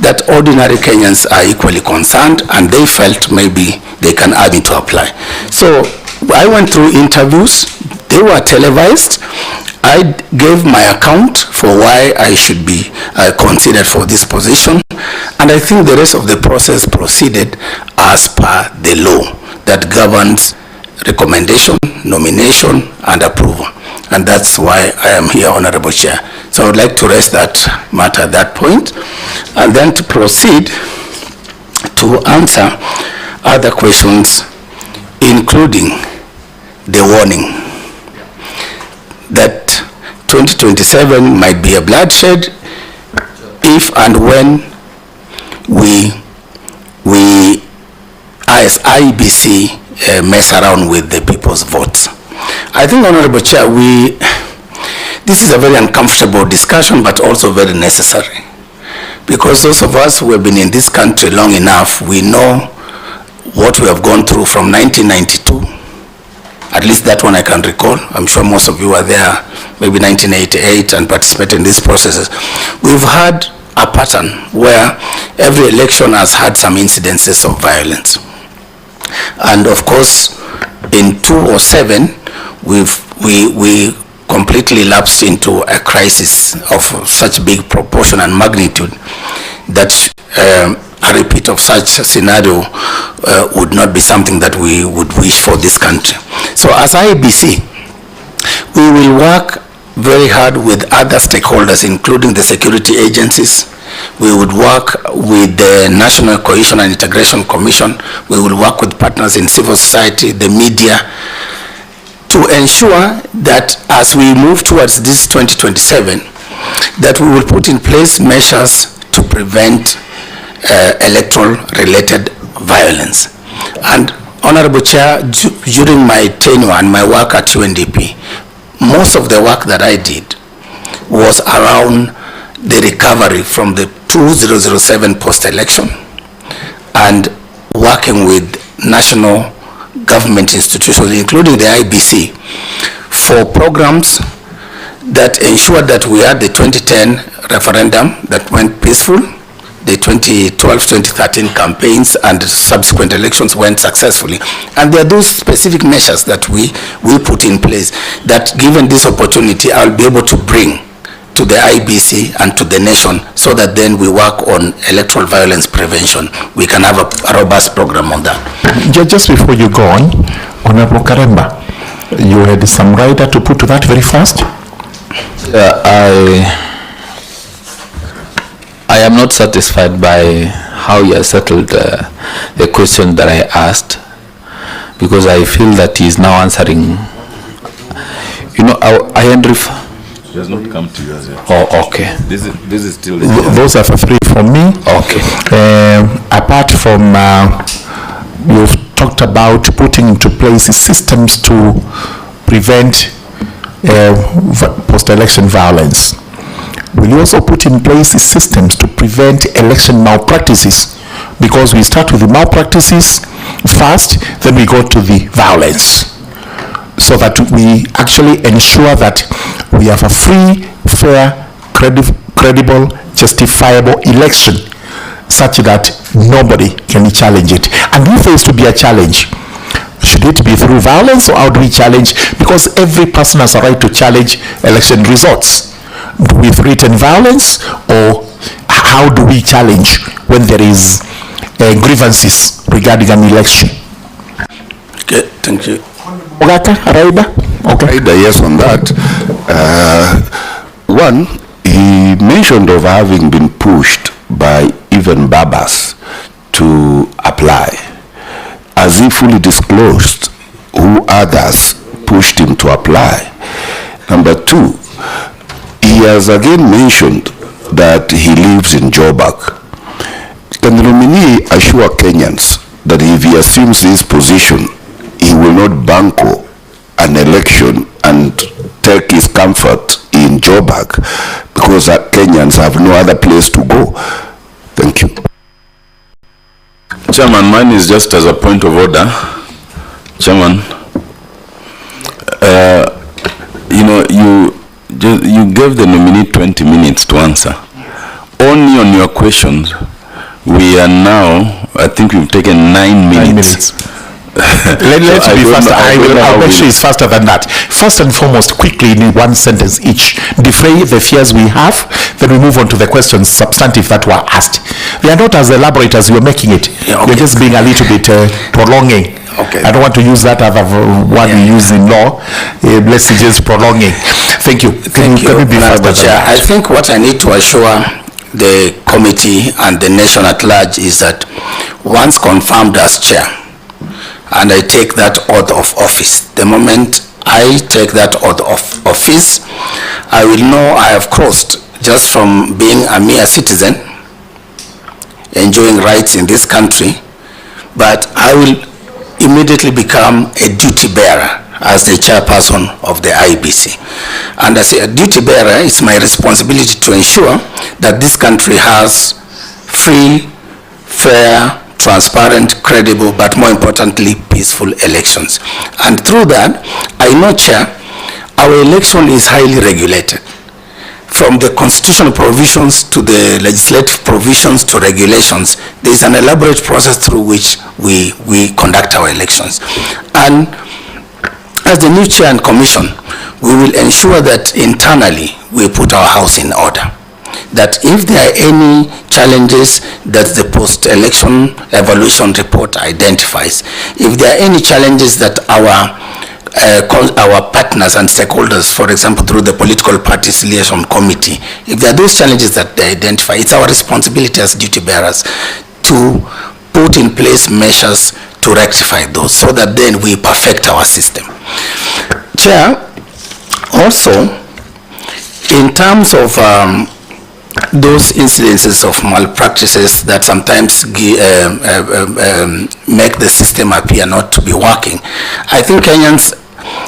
that ordinary Kenyans are equally concerned, and they felt maybe they can add me to apply. So I went through interviews. They were televised. I gave my account for why I should be considered for this position, and I think the rest of the process proceeded as per the law that governs recommendation, nomination, and approval. And that's why I am here, Honorable Chair. So I would like to rest that matter at that point, and then to proceed to answer other questions, including the warning that 2027 might be a bloodshed if and when we as IEBC mess around with the people's votes. I think, Honorable Chair, this is a very uncomfortable discussion, but also very necessary, because those of us who have been in this country long enough, we know what we have gone through from 1992. At least that one I can recall. I'm sure most of you were there, maybe 1988, and participated in these processes. We've had a pattern where every election has had some incidences of violence. And of course, in 2007, we completely lapsed into a crisis of such big proportion and magnitude that a repeat of such a scenario would not be something that we would wish for this country. So as IEBC, we will work very hard with other stakeholders, including the security agencies. We would work with the National Cohesion and Integration Commission. We will work with partners in civil society, the media, to ensure that as we move towards this 2027, that we will put in place measures to prevent electoral related violence. And Honorable Chair, during my tenure and my work at UNDP, most of the work that I did was around the recovery from the 2007 post-election and working with national government institutions, including the IEBC, for programs that ensured that we had the 2010 referendum that went peaceful, the 2012-2013 campaigns and subsequent elections went successfully. And there are those specific measures that we put in place that, given this opportunity, I'll be able to bring to the IEBC and to the nation, so that then we work on electoral violence prevention. We can have a robust program on that. Just before you go on, Honorable Karemba, you had some rider to put to that very fast? I am not satisfied by how you have settled the question that I asked, because I feel that he is now answering. You know, It has not come to you as yet. Oh, okay. This is still. Those are for free from me. Okay. Apart from, you've talked about putting into place systems to prevent post-election violence. Will you also put in place systems to prevent election malpractices? Because we start with the malpractices first, then we go to the violence, so that we actually ensure that we have a free, fair, credible, justifiable election, such that nobody can challenge it. And if there is to be a challenge, should it be through violence, or how do we challenge? Because every person has a right to challenge election results. With written violence, or how do we challenge when there is grievances regarding an election? Okay, thank you. Ogata, Raida? Okay. Raida, yes, on that. One, he mentioned of having been pushed by even Babas to apply, as he fully disclosed who others pushed him to apply. Number two, he has again mentioned that he lives in Joburg. Can the nominee assure Kenyans that if he assumes this position, he will not banco an election and take his comfort in Joburg because Kenyans have no other place to go. Thank you. Chairman, mine is just as a point of order. Chairman, you know, you gave the nominee 20 minutes to answer. Only on your questions, we are now, I think we've taken 9 minutes. Let's be faster. I'll make sure it's faster than that. First and foremost, quickly in one sentence each, defray the fears we have, then we move on to the questions substantive that were asked. They are not as elaborate as you're making it. Yeah, okay. You're just being a little bit prolonging. Okay. I don't want to use that other one we use in law. Let's just prolonging. Thank you. Can we be faster? I think what I need to assure the committee and the nation at large is that once confirmed as chair, and I take that oath of office. The moment I take that oath of office, I will know I have crossed just from being a mere citizen, enjoying rights in this country, but I will immediately become a duty bearer as the chairperson of the IEBC. And as a duty bearer, it's my responsibility to ensure that this country has free, fair, transparent, credible, but more importantly, peaceful elections. And through that, I know, Chair, our election is highly regulated. From the constitutional provisions to the legislative provisions to regulations, there is an elaborate process through which we conduct our elections. And as the new chair and commission, we will ensure that internally we put our house in order. That if there are any challenges that the post-election evaluation report identifies, if there are any challenges that our partners and stakeholders, for example, through the political parties liaison committee, if there are those challenges that they identify, it's our responsibility as duty bearers to put in place measures to rectify those so that then we perfect our system. Chair, also, in terms of those incidences of malpractices that sometimes make the system appear not to be working, I think Kenyans,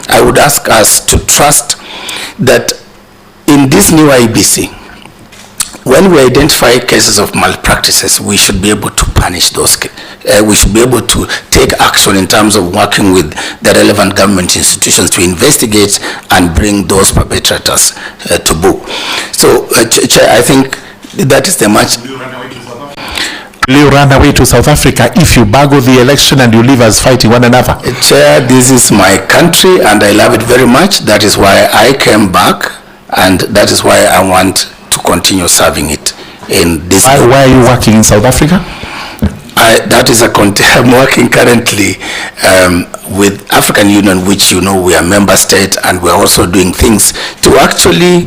I would ask us to trust that in this new IEBC, when we identify cases of malpractices, we should be able to punish those. We should be able to take action in terms of working with the relevant government institutions to investigate and bring those perpetrators to book. So, Chair, I think that is the much. Will you run away to South Africa if you baggle the election and you leave us fighting one another? Chair, this is my country and I love it very much. That is why I came back and that is why I want to continue serving it in this. Why are you working in South Africa? I'm working currently with African Union, which you know we are member state, and we're also doing things to actually,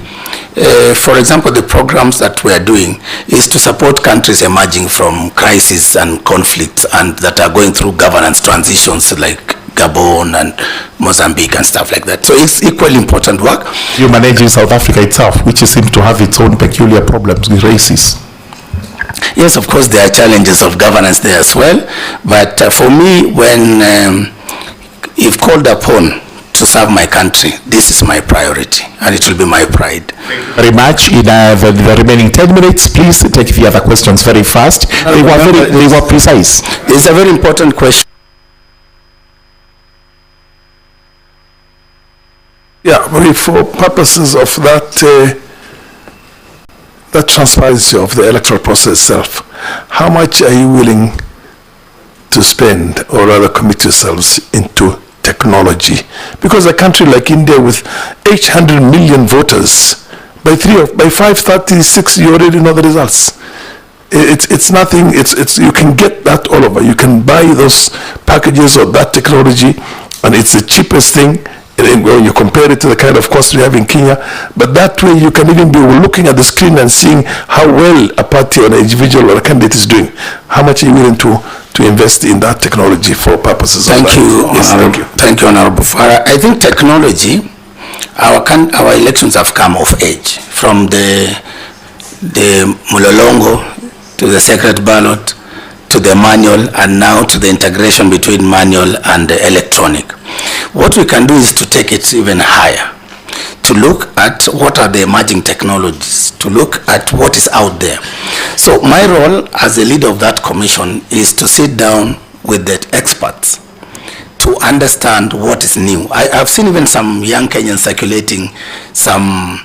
for example, the programs that we are doing is to support countries emerging from crisis and conflicts and that are going through governance transitions like Gabon and Mozambique and stuff like that. So it's equally important work. You're managing South Africa itself, which seems to have its own peculiar problems with races. Yes, of course, there are challenges of governance there as well. But for me, when if called upon to serve my country, this is my priority and it will be my pride. Thank you very much. In the remaining 10 minutes, please take the other questions very fast. They were precise. It's a very important question. Yeah, but for purposes of that transparency of the electoral process itself, how much are you willing to spend or rather commit yourselves into technology? Because a country like India with 800 million voters, by 5:36 you already know the results. It's nothing. It's you can get that all over. You can buy those packages of that technology, and it's the cheapest thing when you compare it to the kind of cost we have in Kenya. But that way you can even be looking at the screen and seeing how well a party or an individual or a candidate is doing. How much are you willing to invest in that technology for purposes of that? Thank you. Thank you, Honorable Farah. I think technology, our elections have come of age. From the Mulolongo to the secret ballot to the manual and now to the integration between manual and the electronic. What we can do is to take it even higher. to look at what are the emerging technologies, to look at what is out there. So my role as the leader of that commission is to sit down with the experts to understand what is new. I've seen even some young Kenyans circulating some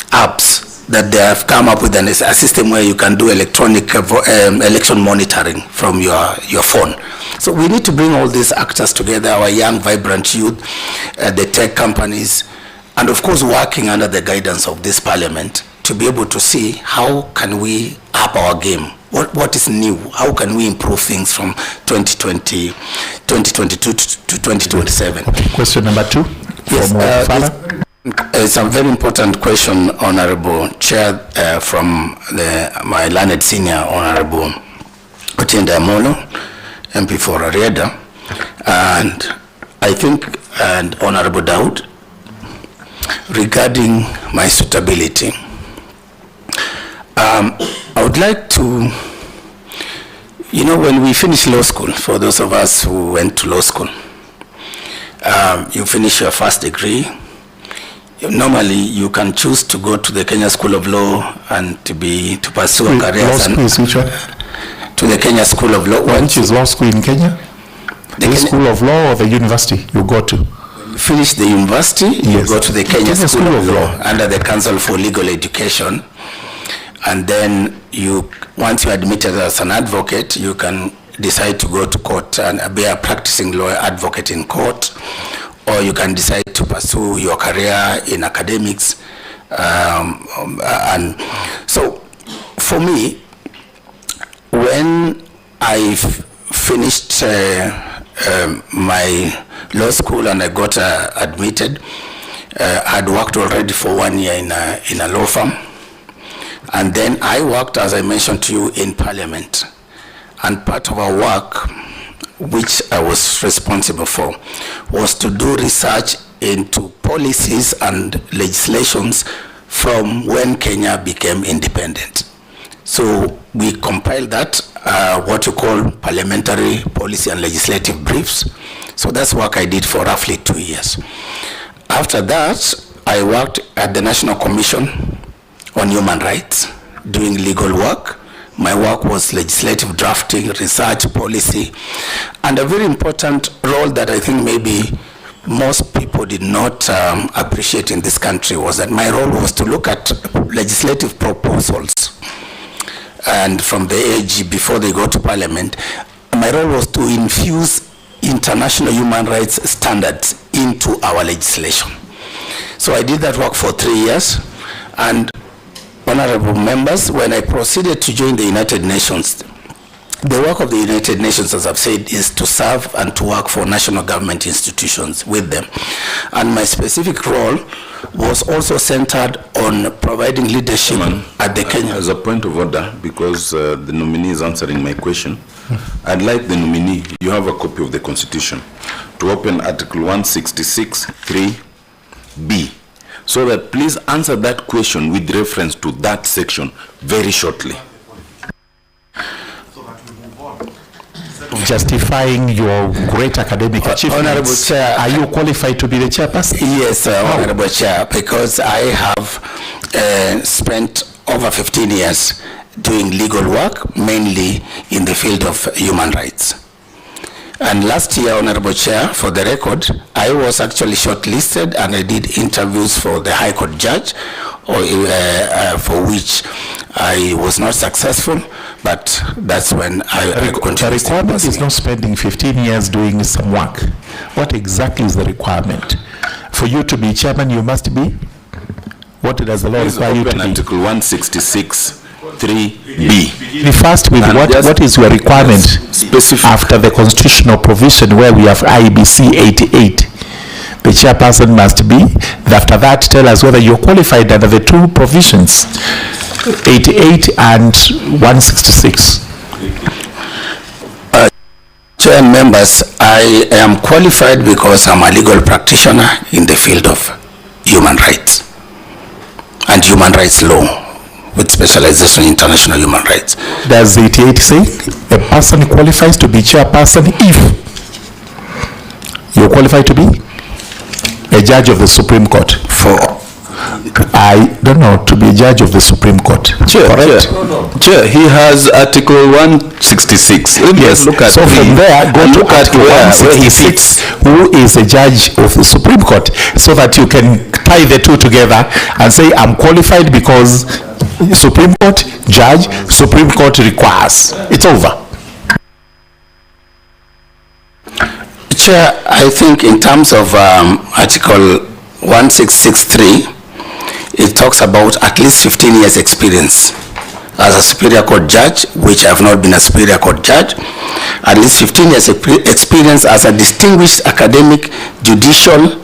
apps that they have come up with a system where you can do electronic election monitoring from your phone. So we need to bring all these actors together, our young, vibrant youth, the tech companies, and of course working under the guidance of this parliament to be able to see how can we up our game. What is new? How can we improve things from 2022 to 2027? Okay, question number 2. Yes, it's a very important question, Honorable Chair, from my learned senior, Honorable Otiende Amolo, MP for Arieda, and I think, and Honorable Daud, regarding my suitability. I would like to, you know, when we finish law school, for those of us who went to law school, you finish your first degree. Normally, you can choose to go to the Kenya School of Law and to pursue a career. Law school is which one? To the Kenya School of Law. Which is law school in Kenya? The School of Law or the university you go to? Finish the university, yes. You go to the Kenya School of Law under the Council for Legal Education. And then once you're admitted as an advocate, you can decide to go to court and be a practicing lawyer advocate in court, or you can decide to pursue your career in academics. And so for me, when I finished my law school and I got admitted, I'd worked already for 1 year in a law firm. And then I worked, as I mentioned to you, in Parliament. And part of our work, which I was responsible for, was to do research into policies and legislations from when Kenya became independent. So we compiled that, what you call parliamentary policy and legislative briefs. So that's work I did for roughly 2 years. After that, I worked at the National Commission on Human Rights, doing legal work. My work was legislative drafting, research, policy, and a very important role that I think maybe most people did not appreciate in this country was that my role was to look at legislative proposals and from the AG before they go to Parliament. My role was to infuse international human rights standards into our legislation. So I did that work for 3 years, and honorable members, when I proceeded to join the United Nations, the work of the United Nations, as I've said, is to serve and to work for national government institutions with them. And my specific role was also centered on providing leadership at the Kenya. As a point of order, because the nominee is answering my question, I'd like the nominee, you have a copy of the Constitution, to open Article 166, 3B. So that please answer that question with reference to that section very shortly. Justifying your great academic achievements. Honorable Chair, are you qualified to be the chairperson? Yes, Honorable Chair, because I have spent over 15 years doing legal work, mainly in the field of human rights. And last year, Honorable Chair, for the record, I was actually shortlisted and I did interviews for the High Court judge, for which I was not successful, but that's when I continued. The requirement is not spending 15 years doing some work. What exactly is the requirement? For you to be chairman, you must be? What does the law require you to be? Article 166. 3B. The first with what is your requirement specific after the constitutional provision where we have IEBC 88? The chairperson must be. After that, tell us whether you're qualified under the two provisions, 88 and 166. Chair and members, I am qualified because I'm a legal practitioner in the field of human rights and human rights law, with specialization in international human rights. Does 88 say a person qualifies to be chairperson if you're qualified to be? A judge of the Supreme Court. For I don't know, to be a judge of the Supreme Court. Chair, correct? Chair, he has Article 166. Yes. Look at so from there, go to Article 166, who is a judge of the Supreme Court, so that you can tie the two together and say, I'm qualified because Supreme Court, judge, Supreme Court requires. It's over. Chair, I think in terms of Article 1663, it talks about at least 15 years experience as a Superior Court judge, which I have not been a Superior Court judge, at least 15 years experience as a distinguished academic, judicial,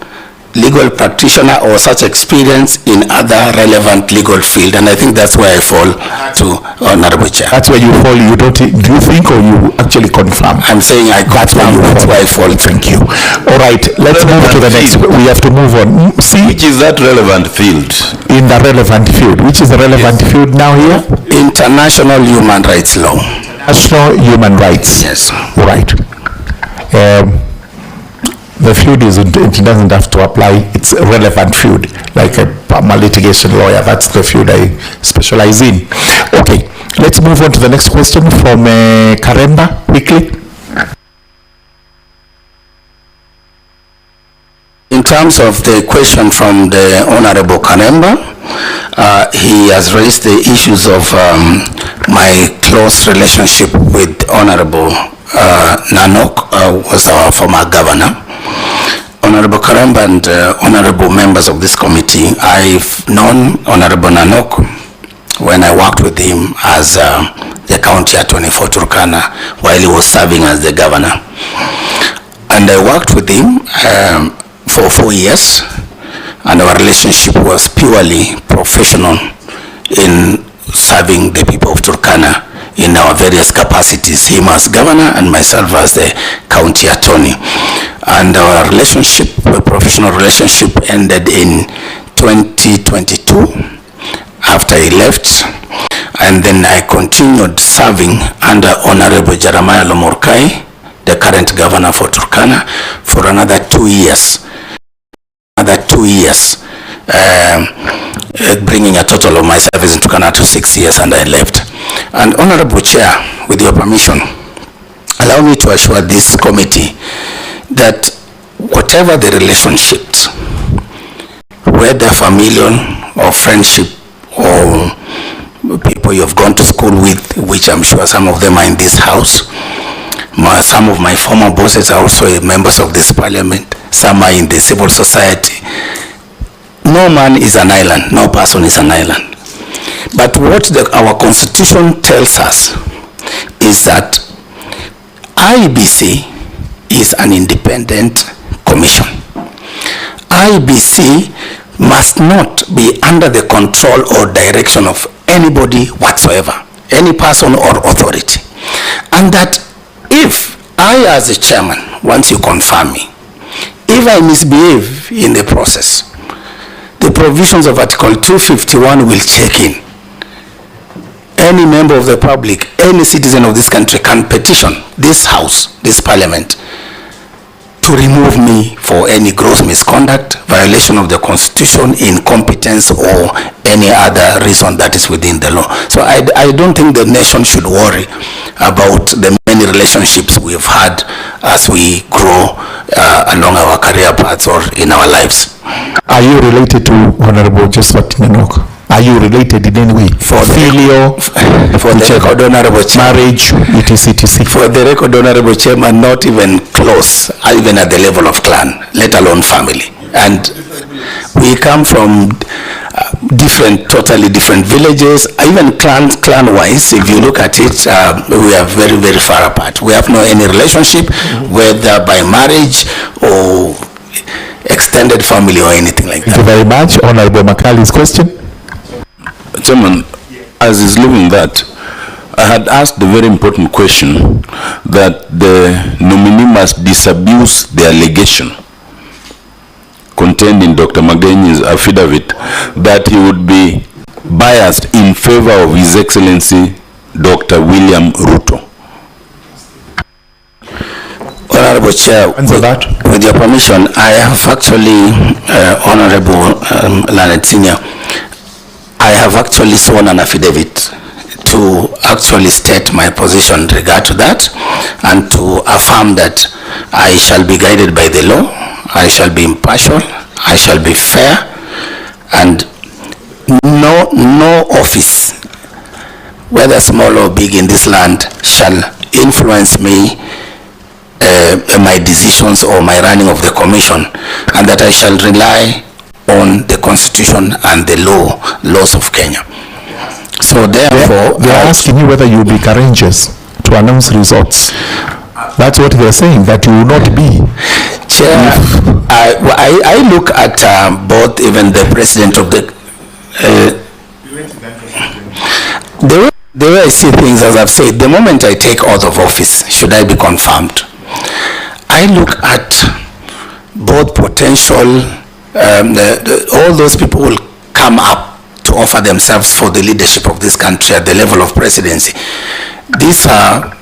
legal practitioner, or such experience in other relevant legal field. And I think that's where I fall to Honorable Chair. That's where you fall. You don't, do you think, or you actually confirm? I'm saying I confirm. That's where I fall. Thank you. All right, let's move to the next. We have to move on. See, which is that relevant field? In the relevant field. Which is the relevant field now here? International human rights law. International human rights. Yes. All right. The field isn't, it doesn't have to apply. It's a relevant field, like I'm a litigation lawyer. That's the field I specialize in. Okay, let's move on to the next question from Karemba, quickly. In terms of the question from the Honorable Karemba, he has raised the issues of my close relationship with Honorable Nanok, was our former governor. Honorable Karemba and honorable members of this committee, I've known Honorable Nanok when I worked with him as the county attorney for Turkana while he was serving as the governor. And I worked with him for 4 years, and our relationship was purely professional in serving the people of Turkana in our various capacities, him as governor and myself as the county attorney. And our relationship, a professional relationship, ended in 2022 after he left. And then I continued serving under Honorable Jeremiah Lomorkai, the current governor for Turkana, for another 2 years. Bringing a total of my service in Turkana to 6 years, and I left. And Honorable Chair, with your permission, allow me to assure this committee that whatever the relationships, whether familial or friendship or people you've gone to school with, which I'm sure some of them are in this house, some of my former bosses are also members of this parliament, some are in the civil society. No man is an island, no person is an island. But what our constitution tells us is that IEBC is an independent commission. IEBC must not be under the control or direction of anybody whatsoever, any person or authority. And that if I, as a chairman, once you confirm me, if I misbehave in the process, the provisions of Article 251 will check in. Any member of the public, any citizen of this country can petition this house, this parliament, to remove me for any gross misconduct, violation of the constitution, incompetence, or any other reason that is within the law. So I don't think the nation should worry about the many relationships we've had as we grow along our career paths or in our lives. Are you related to Honorable Josephat Nanok? Are you related in any way? For filial, for the record, Honorable Chairman, marriage, etc. For the record, Honorable Chairman, not even close, even at the level of clan, let alone family. And we come from totally different villages, even clan-wise. If you look at it, we are very, very far apart. We have no any relationship, whether by marriage or extended family or anything like that. Thank you very much. Honorable Makali's question. Chairman, as is leaving that, I had asked the very important question that the nominee must disabuse the allegation contained in Dr. Magenyi's affidavit that he would be biased in favor of His Excellency Dr. William Ruto. Honorable Chair, Answer that. with your permission, I have actually, Honorable Lanet Senior, I have actually sworn an affidavit to actually state my position in regard to that and to affirm that I shall be guided by the law, I shall be impartial, I shall be fair, and no office, whether small or big in this land, shall influence me, my decisions or my running of the commission, and that I shall rely on the constitution and the laws of Kenya. So therefore, they are asking you whether you will be courageous to announce results. That's what they're saying, that you will not be. Chair, I look at both, even the president of the way I see things, as I've said, the moment I take oath of office, should I be confirmed, I look at both potential, all those people will come up to offer themselves for the leadership of this country at the level of presidency. These are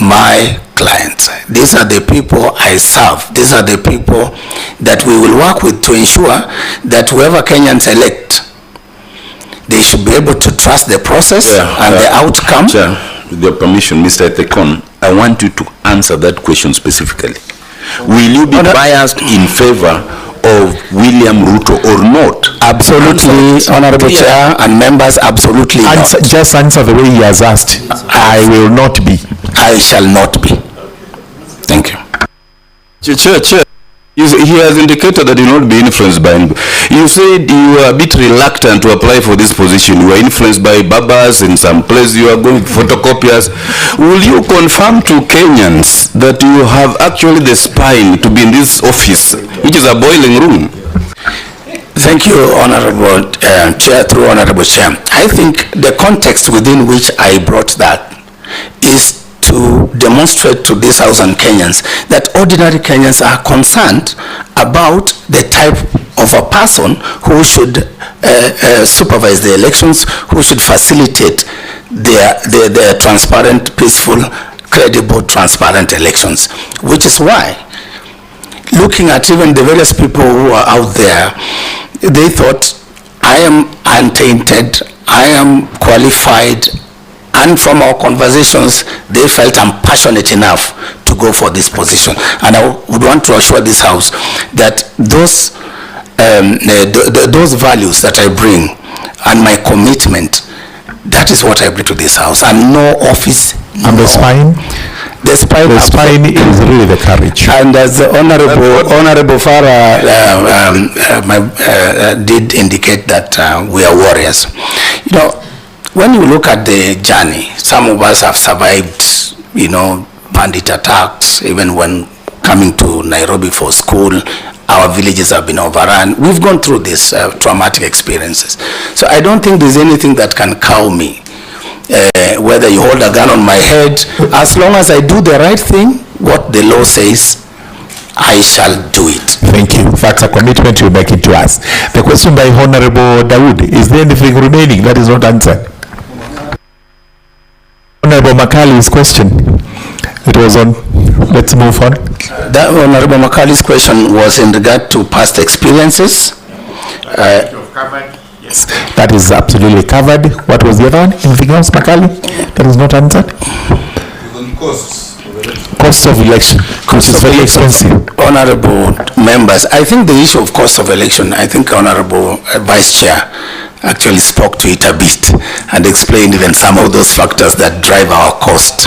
my clients. These are the people I serve. These are the people that we will work with to ensure that whoever Kenyans elect, they should be able to trust the process and the outcome. Chair, with your permission, Mr. Ethekon, I want you to answer that question specifically. Will you be biased in favor of William Ruto or not? Absolutely, Honorable Chair and members, absolutely not. Just answer the way he has asked. I will not be. I shall not be. Thank you. Chair. He has indicated that he will not be influenced by him. You said you were a bit reluctant to apply for this position. You were influenced by Babas in some place. You are going photocopiers. Will you confirm to Kenyans that you have actually the spine to be in this office, which is a boiling room? Thank you, Honorable Chair, through Honorable Chair. I think the context within which I brought that is to demonstrate to this House and Kenyans that ordinary Kenyans are concerned about the type of a person who should supervise the elections, who should facilitate their transparent, peaceful, credible, transparent elections. Which is why, looking at even the various people who are out there, they thought, I am untainted, I am qualified, and from our conversations, they felt I'm passionate enough to go for this position. And I would want to assure this House that those values that I bring and my commitment, that is what I bring to this House. And no office. And the spine? The spine is really the courage. And as the Honorable Farah did indicate that we are warriors. You know, when you look at the journey, some of us have survived, bandit attacks, even when coming to Nairobi for school, our villages have been overrun. We've gone through these traumatic experiences. So I don't think there's anything that can cow me, whether you hold a gun on my head. As long as I do the right thing, what the law says, I shall do it. Thank you. That's a commitment you make it to us. The question by Honorable Dawood, is there anything remaining that is not answered? Honorable Makali's question. It was on. Let's move on. That Honorable Makali's question was in regard to past experiences. Yes. That is absolutely covered. What was the other one? Anything else, Makali? That is not answered? Cost of election, which is very expensive. Honorable members, I think the issue of cost of election, I think Honorable Vice Chair actually spoke to it a bit and explained even some of those factors that drive our cost.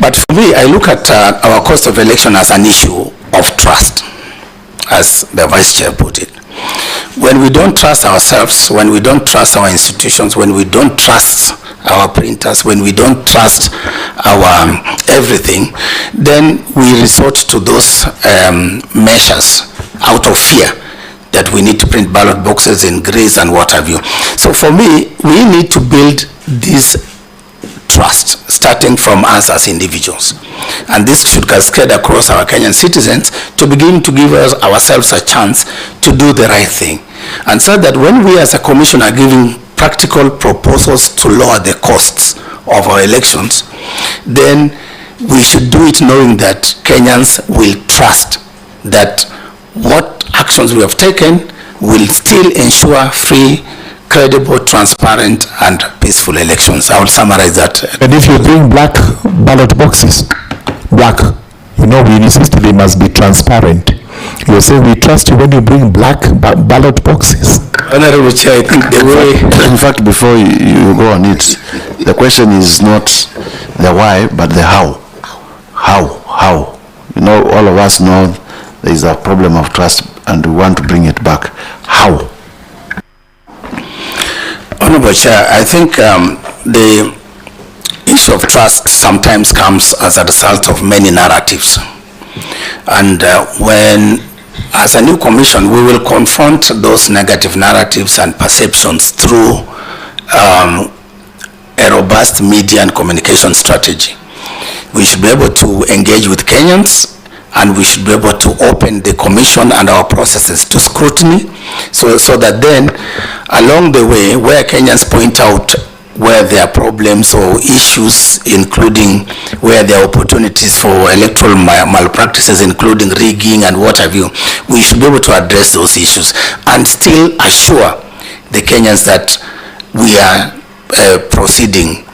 But for me, I look at our cost of election as an issue of trust, as the Vice Chair put it. When we don't trust ourselves, when we don't trust our institutions, when we don't trust our printers, when we don't trust our everything, then we resort to those measures out of fear that we need to print ballot boxes in grays and what have you. So for me, we need to build this trust, starting from us as individuals. And this should cascade across our Kenyan citizens to begin to give ourselves a chance to do the right thing. And so that when we as a commission are giving practical proposals to lower the costs of our elections, then we should do it knowing that Kenyans will trust that what actions we have taken will still ensure free, credible, transparent, and peaceful elections. I will summarize that. And if you bring black ballot boxes, black, you know, we insist they must be transparent. You say we trust you when you bring black ballot boxes. Honorable Chair, I think the way... In fact, before you go on it, the question is not the why, but the how. How? You know, all of us know there is a problem of trust and we want to bring it back. How? Honorable Chair, I think the issue of trust sometimes comes as a result of many narratives. And when, as a new commission, we will confront those negative narratives and perceptions through a robust media and communication strategy. We should be able to engage with Kenyans, and we should be able to open the commission and our processes to scrutiny, so that then, along the way, where Kenyans point out where there are problems or issues, including where there are opportunities for electoral malpractices, including rigging and what have you, we should be able to address those issues and still assure the Kenyans that we are proceeding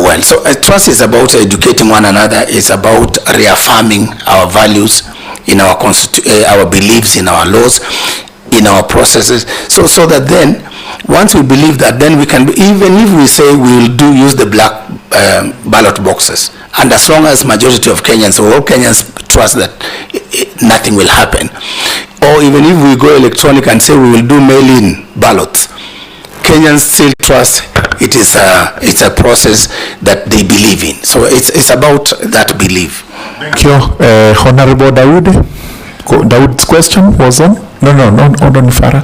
well. So trust is about educating one another. It's about reaffirming our values in our our beliefs in our laws, in our processes, so that then once we believe that, then we can, even if we say we will use the black ballot boxes, and as long as majority of Kenyans or all Kenyans trust that nothing will happen, or even if we go electronic and say we will do mail-in ballots, Kenyans still trust it's a process that they believe in. So it's about that belief. Thank you. Honorable Dawood's question was on? No, hold on, Farah.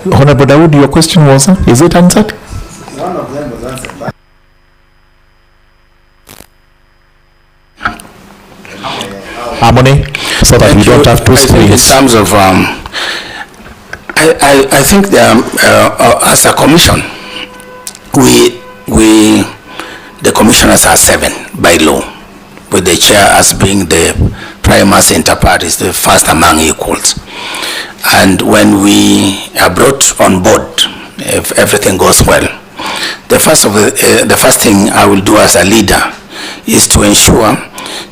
Honorable Dawood, your question was on? Is it answered? None of them was answered. Harmony, so that we don't have two screens. In terms of, I think as a commission, the commissioners are 7 by law, with the chair as being the primus inter pares, the first among equals. And when we are brought on board, if everything goes well, the first thing I will do as a leader is to ensure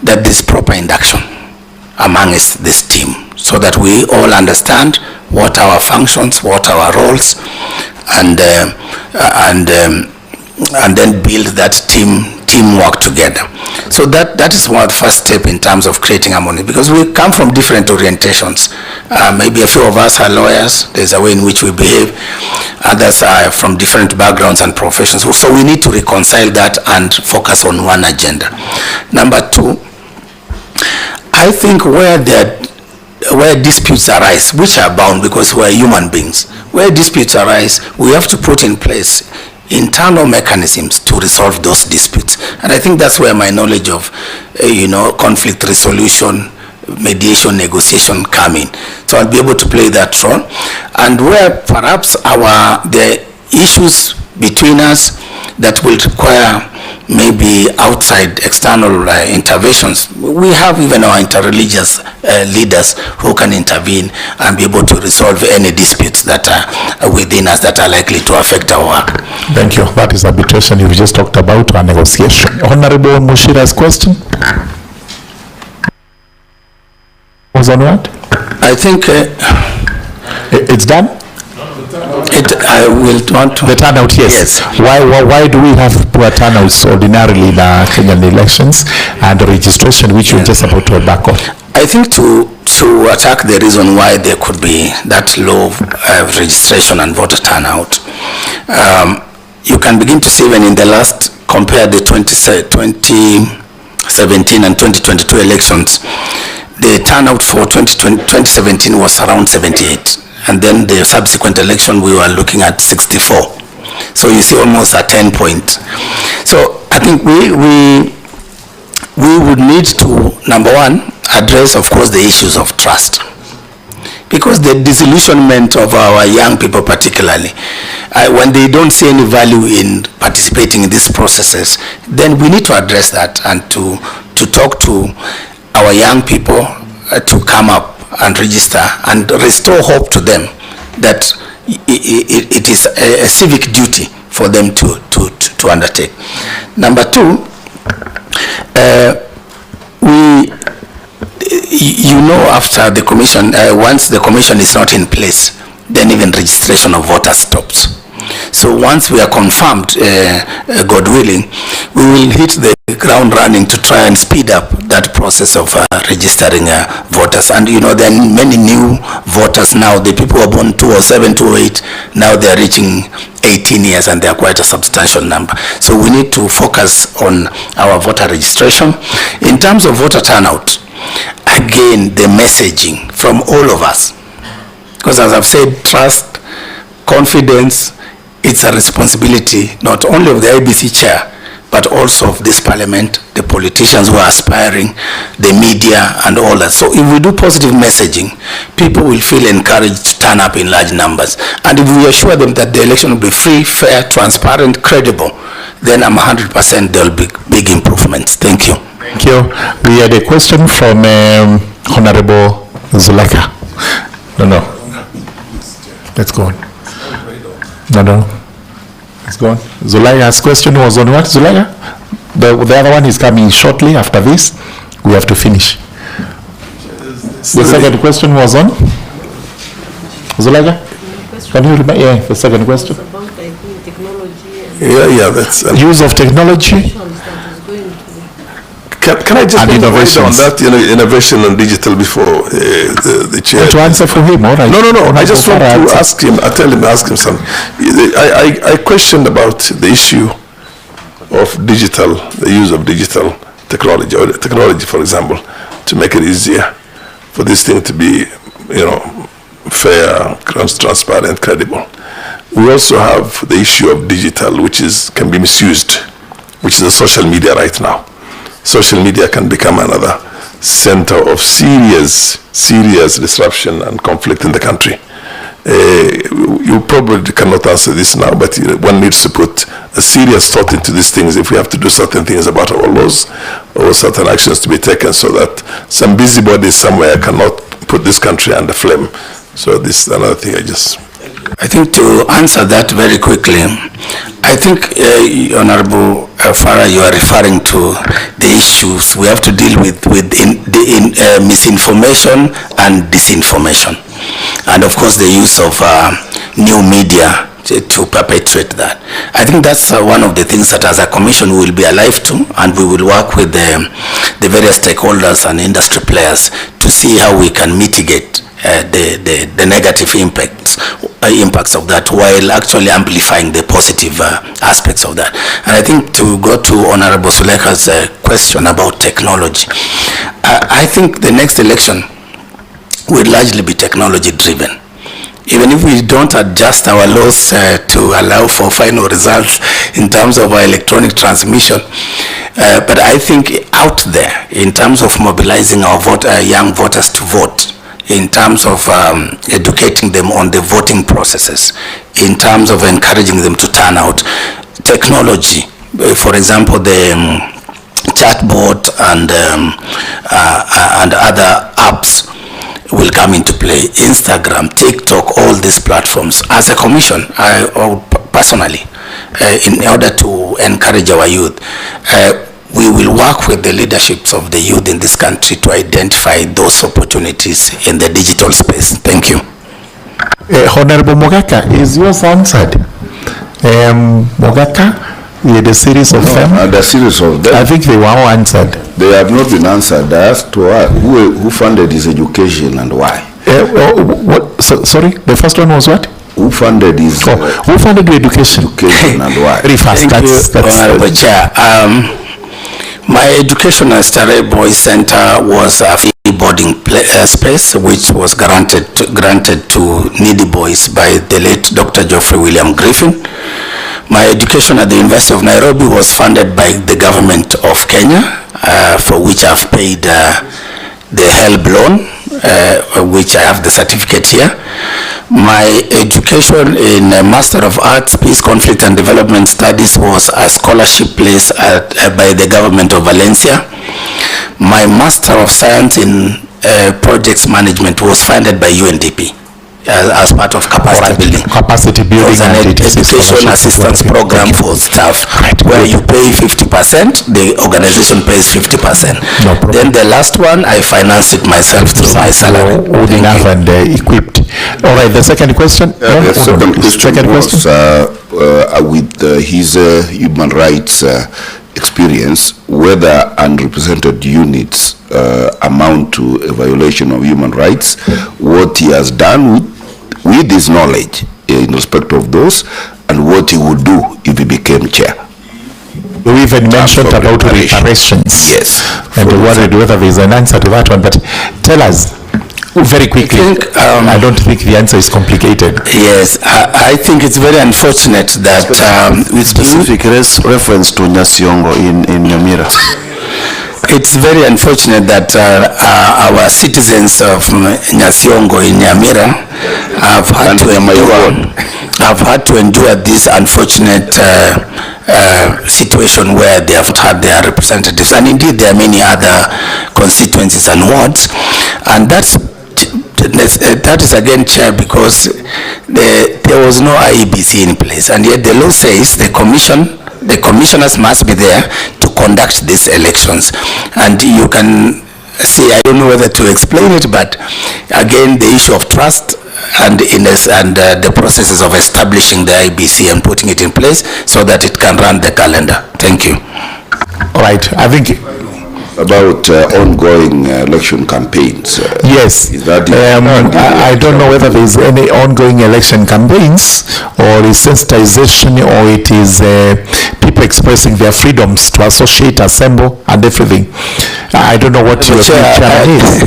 that there's proper induction amongst this team, so that we all understand what our functions, what our roles, and then build that teamwork together. So that is one first step in terms of creating harmony, because we come from different orientations. Maybe a few of us are lawyers. There's a way in which we behave. Others are from different backgrounds and professions. So we need to reconcile that and focus on one agenda. Number 2, I think where disputes arise, which are bound because we are human beings, where disputes arise, we have to put in place internal mechanisms to resolve those disputes. And I think that's where my knowledge of conflict resolution, mediation, negotiation come in. So I'll be able to play that role. And where perhaps the issues between us that will require maybe outside external interventions, we have even our interreligious leaders who can intervene and be able to resolve any disputes that are within us that are likely to affect our work. Thank you. That is arbitration you've just talked about, our negotiation. Honorable Mushira's question was on what? I think it's done. I will want to... The turnout, yes. Why do we have poor turnouts ordinarily in Kenyan elections, and the registration which you're just about to back on? I think to attack the reason why there could be that low registration and voter turnout, you can begin to see when in the last, compare the 2017 and 2022 elections, the turnout for 2017 was around 78. And then the subsequent election, we were looking at 64. So you see almost a 10 point. So I think we would need to, number one, address, of course, the issues of trust. because the disillusionment of our young people particularly, when they don't see any value in participating in these processes, then we need to address that and to talk to our young people to come up and register and restore hope to them that it is a civic duty for them to undertake. Number two, after the commission, once the commission is not in place, then even registration of voters stops. So once we are confirmed, God willing, we will hit the ground running to try and speed up that process of registering voters. And there are many new voters now. The people who are born 2007, 2008, now they are reaching 18 years and they are quite a substantial number. So we need to focus on our voter registration. In terms of voter turnout, again, the messaging from all of us, because as I've said, trust, confidence, it's a responsibility not only of the IEBC chair, but also of this parliament, the politicians who are aspiring, the media and all that. So if we do positive messaging, people will feel encouraged to turn up in large numbers. And if we assure them that the election will be free, fair, transparent, credible, then I'm 100% there will be big improvements. Thank you. Thank you. We had a question from Honorable Zuleka. No. Let's go on. No. Let's go on. Zuleka's question was on what, Zuleka? The other one is coming shortly after this. We have to finish. The second question was on? Zuleka? Can you remember? Yeah, the second question. About, I think, technology. Yeah, that's... use of technology. Can I just on that, innovation and digital before the chair? To answer for him, all right? No. I just want to ask him something. I questioned about the issue of digital, the use of digital technology, or technology, for example, to make it easier for this thing to be, fair, transparent, credible. We also have the issue of digital, which can be misused, which is the social media right now. Social media can become another center of serious disruption and conflict in the country. You probably cannot answer this now, but one needs to put a serious thought into these things if we have to do certain things about our laws or certain actions to be taken so that some busybodies somewhere cannot put this country under flame. So this is another thing I think to answer that very quickly, I think, Honorable Farah, you are referring to the issues we have to deal with misinformation and disinformation. And of course the use of new media to perpetuate that. I think that's one of the things that as a commission we will be alive to, and we will work with the various stakeholders and industry players to see how we can mitigate the negative impacts of that while actually amplifying the positive aspects of that. And I think to go to Honorable Zuleka's question about technology, I think the next election will largely be technology driven. Even if we don't adjust our laws to allow for final results in terms of our electronic transmission, but I think out there, in terms of mobilizing our young voters to vote, in terms of educating them on the voting processes, in terms of encouraging them to turn out, technology, for example, the chatbot and other apps will come into play. Instagram, TikTok, all these platforms. As a commission, personally, in order to encourage our youth, we will work with the leaderships of the youth in this country to identify those opportunities in the digital space. Thank you. Honorable Mogaka, is yours answered? Mogaka, we had a series of them. The series of them. I think they were all answered. They have not been answered. I asked who funded his education and why. Sorry, the first one was what? Who funded his... who funded your education? And why? Very fast. Thank you, Honorable Chair. My education at Starehe Boys Center was a free boarding space which was granted to needy boys by the late Dr. Geoffrey William Griffin. My education at the University of Nairobi was funded by the government of Kenya, for which I've paid the HELB loan, which I have the certificate here. My education in Master of Arts, Peace, Conflict and Development Studies was a scholarship placed by the government of Valencia. My Master of Science in Projects Management was funded by UNDP. As part of capacity building. Capacity building. An education assistance program for staff, where you pay 50%, the organization pays 50%. No problem. Then the last one, I financed it myself through my salary. Good enough and equipped. All right, the second question. The second question was with his human rights experience, whether unrepresented units amount to a violation of human rights, what he has done with his knowledge in respect of those, and what he would do if he became chair. You even mentioned about reparations. Yes. And we worried whether there is an answer to that one, but tell us very quickly. I don't think the answer is complicated. Yes, I think it's very unfortunate that with specific reference to Nyasiongo in Nyamira. It's very unfortunate that our citizens of Nyasiongo in Nyamira have had to endure this unfortunate situation where they have had their representatives, and indeed there are many other constituencies and wards, and that is again, Chair, because there was no IEBC in place, and yet the law says the commissioners must be there to conduct these elections. And you can see, I don't know whether to explain it, but again, the issue of trust and the processes of establishing the IEBC and putting it in place so that it can run the calendar. Thank you. All right, I think about ongoing election campaigns. Yes. I don't know whether there is any ongoing election campaigns, or is sensitization, or it is people expressing their freedoms to associate, assemble, and everything. I don't know what your chairman is.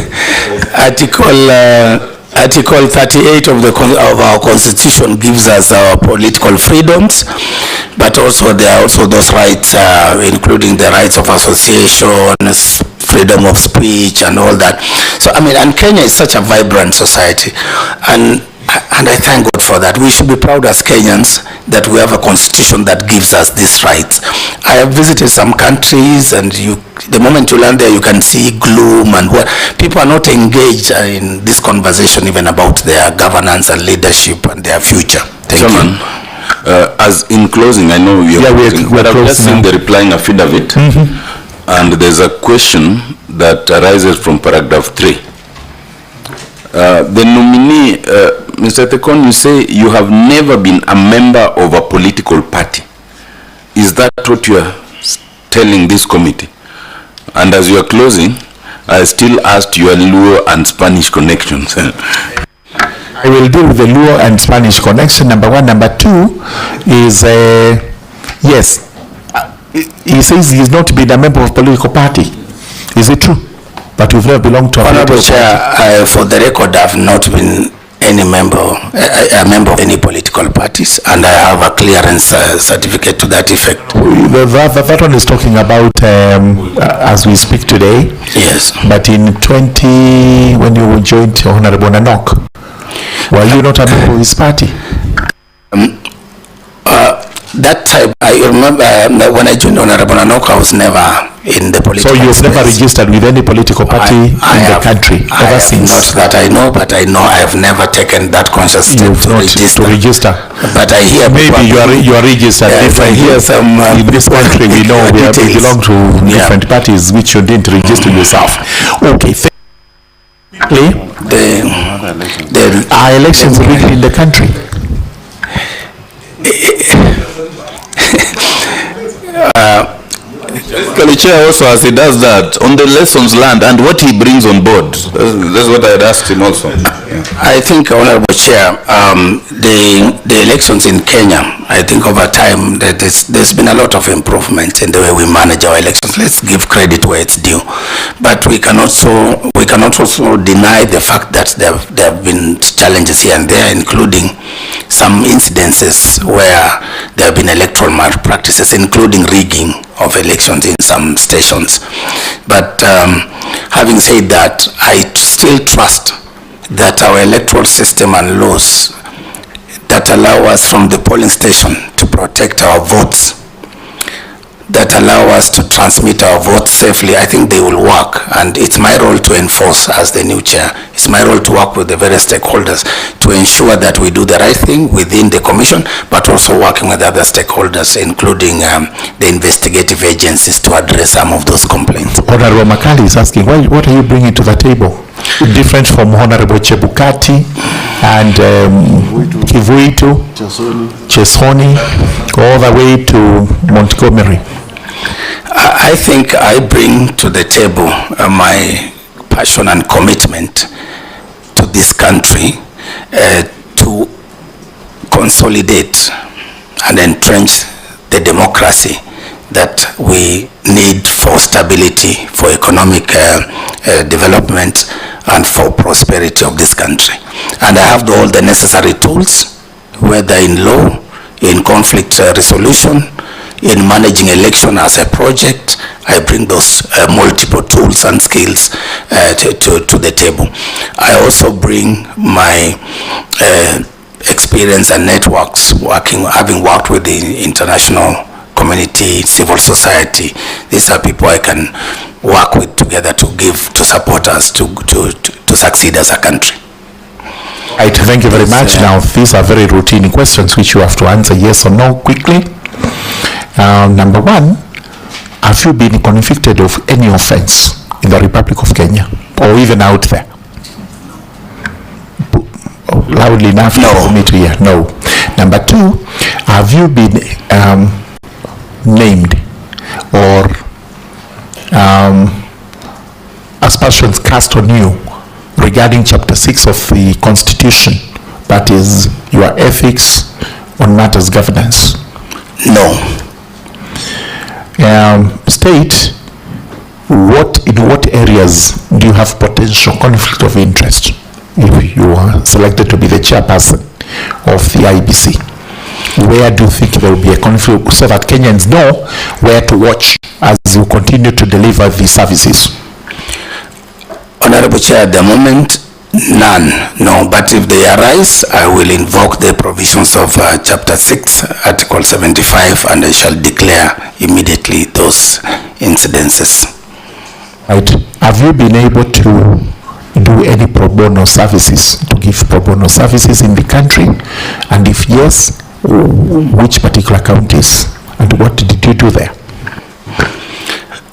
Article 38 of our Constitution gives us our political freedoms, but also there are also those rights, including the rights of association, freedom of speech, and all that. So, I mean, and Kenya is such a vibrant society, and I thank God for that. We should be proud as Kenyans that we have a constitution that gives us these rights. I have visited some countries, and the moment you land there, you can see gloom, and what people are not engaged in this conversation even about their governance and leadership and their future. Thank you. As in closing, I know we're but I've just seen the replying affidavit, and there's a question that arises from paragraph 3. The nominee, Mr. Tekon, you say you have never been a member of a political party. Is that what you are telling this committee? And as you are closing, I still asked your Luo and Spanish connections. I will deal with the Luo and Spanish connection, number one. Number two is, yes, he says he's not been a member of a political party. Is it true? But you've never belonged to a political party? For the record, I've not been a member of any political parties, and I have a clearance certificate to that effect. That one is talking about as we speak today. Yes. But in when you joined Honorable Nanok, were you not a member of his party? That time, I remember when I joined Honorable Nanok, I was never in the political. So you've never registered with any political party in the country ever since? Not that I know, but I know I have never taken that conscious step to register. But I hear maybe you are registered differently. In this country, we know we belong to different parties which you didn't register yourself. Okay. Are elections rigged in the country? The chair also, as he does that, on the lessons learned and what he brings on board. That's what I had asked him also. I think, Honorable Chair, the elections in Kenya, I think over time that there's been a lot of improvement in the way we manage our elections. Let's give credit where it's due. But we cannot also deny the fact that there have been challenges here and there, including some incidences where there have been electoral malpractices, including rigging of elections in some stations. But having said that, I still trust that our electoral system and laws that allow us from the polling station to protect our votes, that allow us to transmit our votes safely, I think they will work. And it's my role to enforce as the new chair. It's my role to work with the various stakeholders to ensure that we do the right thing within the commission, but also working with other stakeholders, including the investigative agencies, to address some of those complaints. Honorable Makali is asking, what are you bringing to the table? Different from Honorable Chebukati and Kivuitu, Chesoni, all the way to Montgomery. I think I bring to the table my passion and commitment to this country to consolidate and entrench the democracy that we need for stability, for economic development, and for prosperity of this country. And I have all the necessary tools, whether in law, in conflict resolution, in managing election as a project. I bring those multiple tools and skills to the table. I also bring my experience and networks, having worked with the international community, civil society. These are people I can work with together to support us to succeed as a country. Right, thank you very much. Now, these are very routine questions which you have to answer yes or no quickly. Number one, have you been convicted of any offense in the Republic of Kenya or even out there? Loudly enough for me to hear. No. Number two, have you been named or aspersions cast on you regarding Chapter 6 of the Constitution, that is your ethics on matters governance? No. State, in what areas do you have potential conflict of interest if you are selected to be the chairperson of the IEBC? Where do you think there will be a conflict so that Kenyans know where to watch as you continue to deliver the services? Honorable Chair, at the moment, none, no. But if they arise, I will invoke the provisions of Chapter 6, Article 75, and I shall declare immediately those incidences. Right. Have you been able to do any pro bono services, to give pro bono services in the country? And if yes, which particular counties? And what did you do there?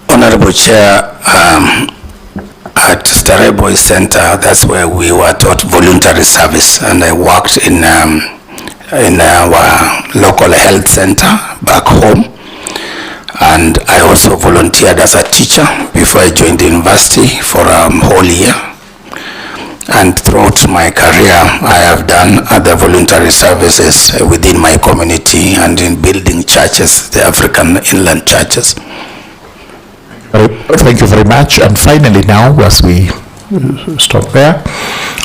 Honorable Chair, at Starehe Boys Center, that's where we were taught voluntary service, and I worked in our local health center back home, and I also volunteered as a teacher before I joined the university for a whole year. And throughout my career, I have done other voluntary services within my community and in building churches, the African inland churches. Thank you very much. And finally now, as we stop there,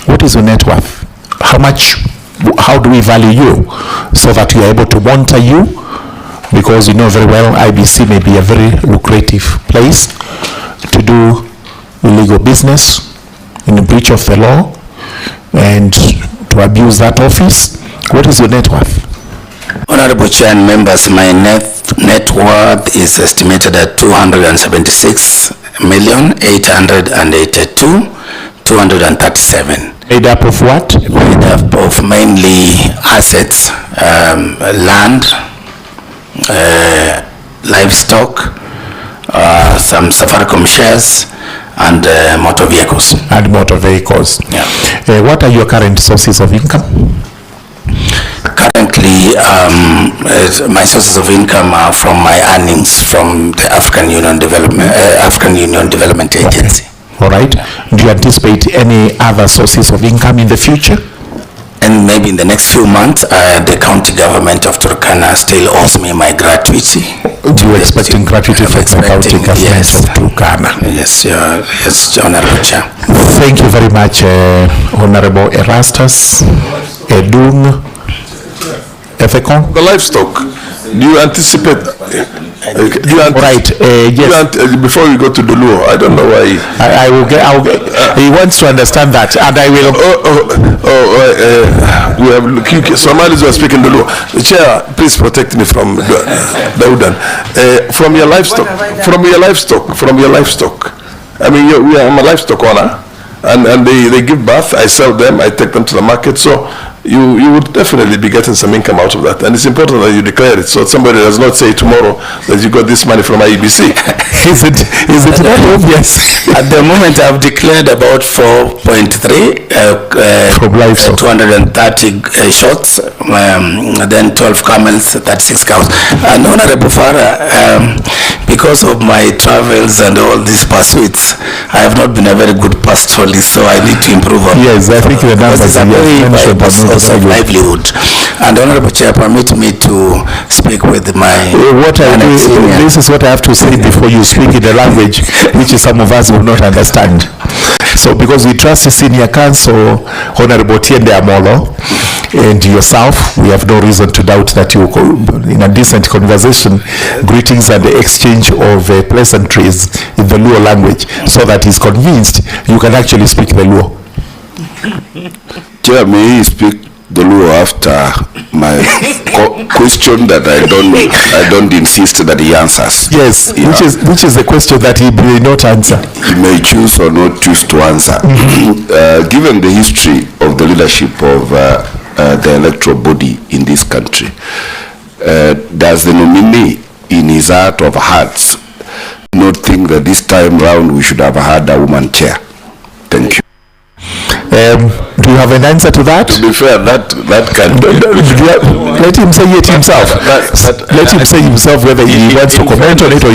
what is your net worth? How do we value you so that we are able to monitor you? Because you know very well IBC may be a very lucrative place to do illegal business in the breach of the law and to abuse that office. What is your net worth? Honorable Chair and members, my net worth is estimated at 276,882,237. Made up of what? Made up of mainly assets, land, livestock, some Safaricom shares, and motor vehicles. And motor vehicles. Yeah. What are your current sources of income? Currently, my sources of income are from my earnings from the African Union Development Agency. All right. Do you anticipate any other sources of income in the future? And maybe in the next few months, the county government of Turkana still owes me my gratuity. Do you expecting gratuity from the county government of Turkana? Yes, yes, Honorable Chair. Thank you very much, Honorable Erastus Edung Efekon. The livestock, do you anticipate Yes. Before we go to the law, I don't know why. I will get. He wants to understand that, and I will. We have Somalis who are speaking the law. The chair, please protect me from Daudan. From your livestock. I mean, I'm a livestock owner, and they give birth. I sell them. I take them to the market. So you would definitely be getting some income out of that, and it's important that you declare it so somebody does not say tomorrow that you got this money from IEBC. Is it not obvious? At the moment, I've declared about 4.3 from livestock, 230 shots, then 12 camels, 36 cows. And Honorable Farah, because of my travels and all these pursuits, I have not been a very good pastoralist, so I need to improve on. Yes, I think the numbers are mentioned. Of livelihood. And Honorable Chair, permit me to speak with my this is what I have to say before you speak in the language which some of us will not understand. So because we trust the senior counsel, Honorable Tiende Amolo, and yourself, we have no reason to doubt that you, in a decent conversation, greetings and the exchange of pleasantries in the Luo language, so that he's convinced you can actually speak the Luo. Chair, may he speak the law after my question that I don't insist that he answers. Yes, yeah. which is the question that he may not answer. He may choose or not choose to answer. Given the history of the leadership of the electoral body in this country, does the nominee, in his heart of hearts, not think that this time round we should have had a woman chair? Thank you. Do you have an answer to that? To be fair, that can let him say it himself. Let him say himself whether he wants to comment on it or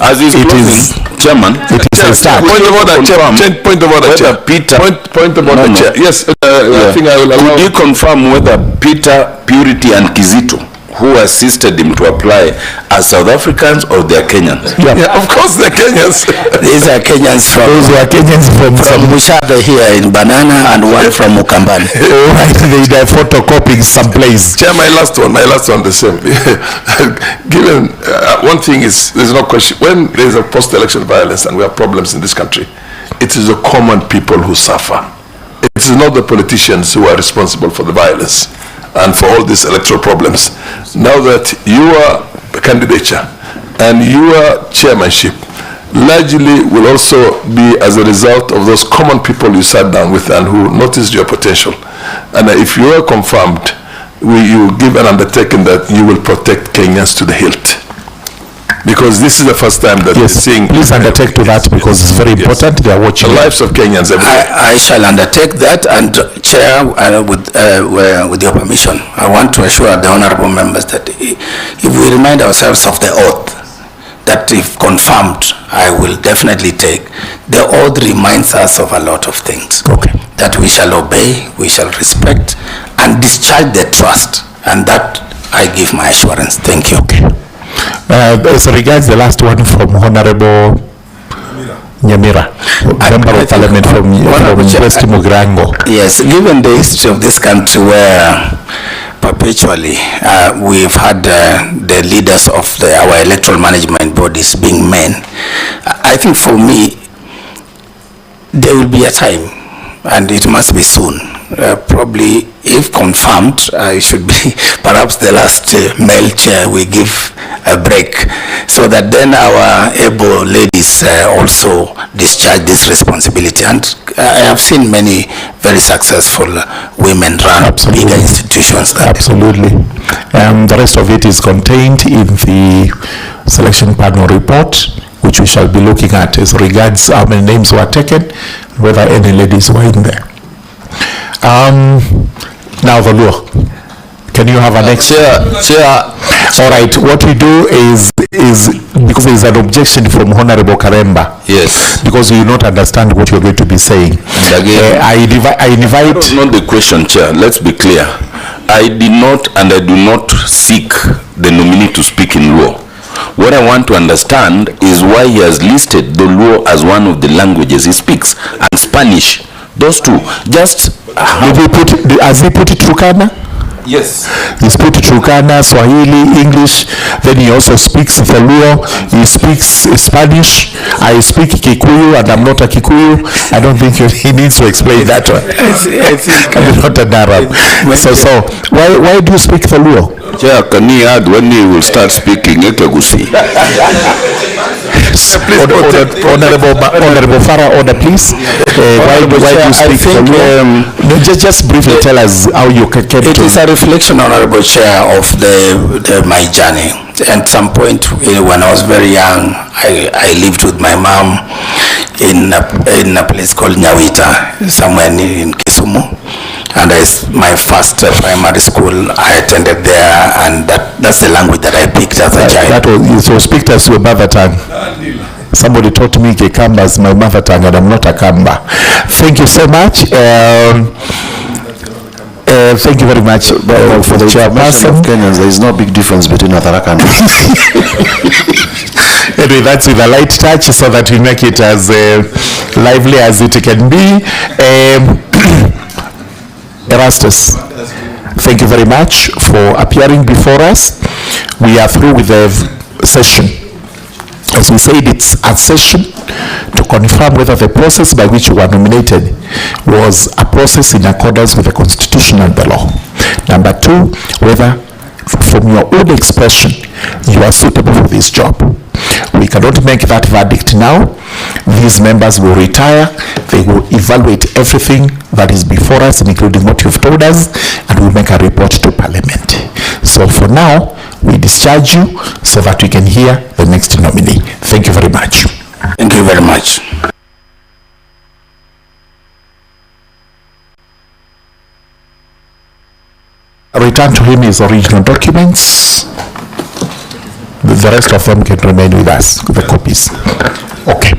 as it is chairman. It is a start. Point of order, chair. Point of order, chair. Peter. Point of order, chair. Yes, I think I will allow. Could you confirm whether Peter, Purity, and Kizito, who assisted him to apply, are South Africans or they are Kenyans? Yeah, of course they're Kenyans. These are Kenyans from. Those are Kenyans from Mushada here in Banana and one from Mukambani. Right, they're photocopying someplace. Chair, my last one the same. Given one thing is, there's no question, when there's a post-election violence and we have problems in this country, it is the common people who suffer. It is not the politicians who are responsible for the violence and for all these electoral problems. Now that your candidature and your chairmanship largely will also be as a result of those common people you sat down with and who noticed your potential. And if you are confirmed, you give an undertaking that you will protect Kenyans to the hilt. Because this is the first time that we're seeing. Please undertake to that because it's very important. They are watching the lives of Kenyans every day. I shall undertake that, and Chair, with your permission, I want to assure the honourable members that if we remind ourselves of the oath, that if confirmed, I will definitely take. The oath reminds us of a lot of things. Okay. That we shall obey, we shall respect, and discharge the trust, and that I give my assurance. Thank you. Okay. As regards the last one from Honorable Nyamira, Member of Parliament from West Mugrango. Yes, given the history of this country where perpetually we've had the leaders of our electoral management bodies being men, I think for me, there will be a time, and it must be soon, probably if confirmed, it should be perhaps the last male chair we give a break, so that then our able ladies also discharge this responsibility. And I have seen many very successful women run bigger institutions. Absolutely. The rest of it is contained in the selection panel report, which we shall be looking at as regards how many names were taken, whether any ladies were in there. Now the law. Can you have an next? Chair. All right. What we do is because there is an objection from Honorable Karemba. Yes. Because you do not understand what you're going to be saying. And again, I invite. That's not the question, Chair. Let's be clear. I did not and I do not seek the nominee to speak in law. What I want to understand is why he has listed the law as one of the languages he speaks, and Spanish. Those two. Just has he put it Turkana? Yes. He speaks Turkana, Swahili, English, then he also speaks Telugu, he speaks Spanish, I speak Kikuyu and I'm not a Kikuyu. I don't think he needs to explain that one. I think I'm not an Arab. So why do you speak Telugu? Chair, can he add when he will start speaking Eklegusi? Honorable Farah, order please. Why do you speak Telugu? Just briefly tell us how you came to. it is a reflection, Honorable Chair, of my journey. At some point when I was very young, I lived with my mom in a place called Nyawita, somewhere in Kisumu. And my first primary school, I attended there, and that's the language that I picked as a child. So speak as your mother tongue. Somebody taught me Kikamba as my mother tongue, and I'm not a Kamba. Thank you so much. Thank you very much For the chairperson of Kenyans, there is no big difference between Atharaka and Anyway, that's with a light touch so that we make it as lively as it can be. Erastus, thank you very much for appearing before us. We are through with the session. As we said, it's a session to confirm whether the process by which you were nominated was a process in accordance with the Constitution and the law. Number two, whether from your own expression you are suitable for this job. We cannot make that verdict now. These members will retire. They will evaluate everything that is before us, including what you've told us, and we'll make a report to Parliament. So for now, we discharge you so that we can hear the next nominee. Thank you very much. Thank you very much. Return to him his original documents. The rest of them can remain with us, the copies. Okay.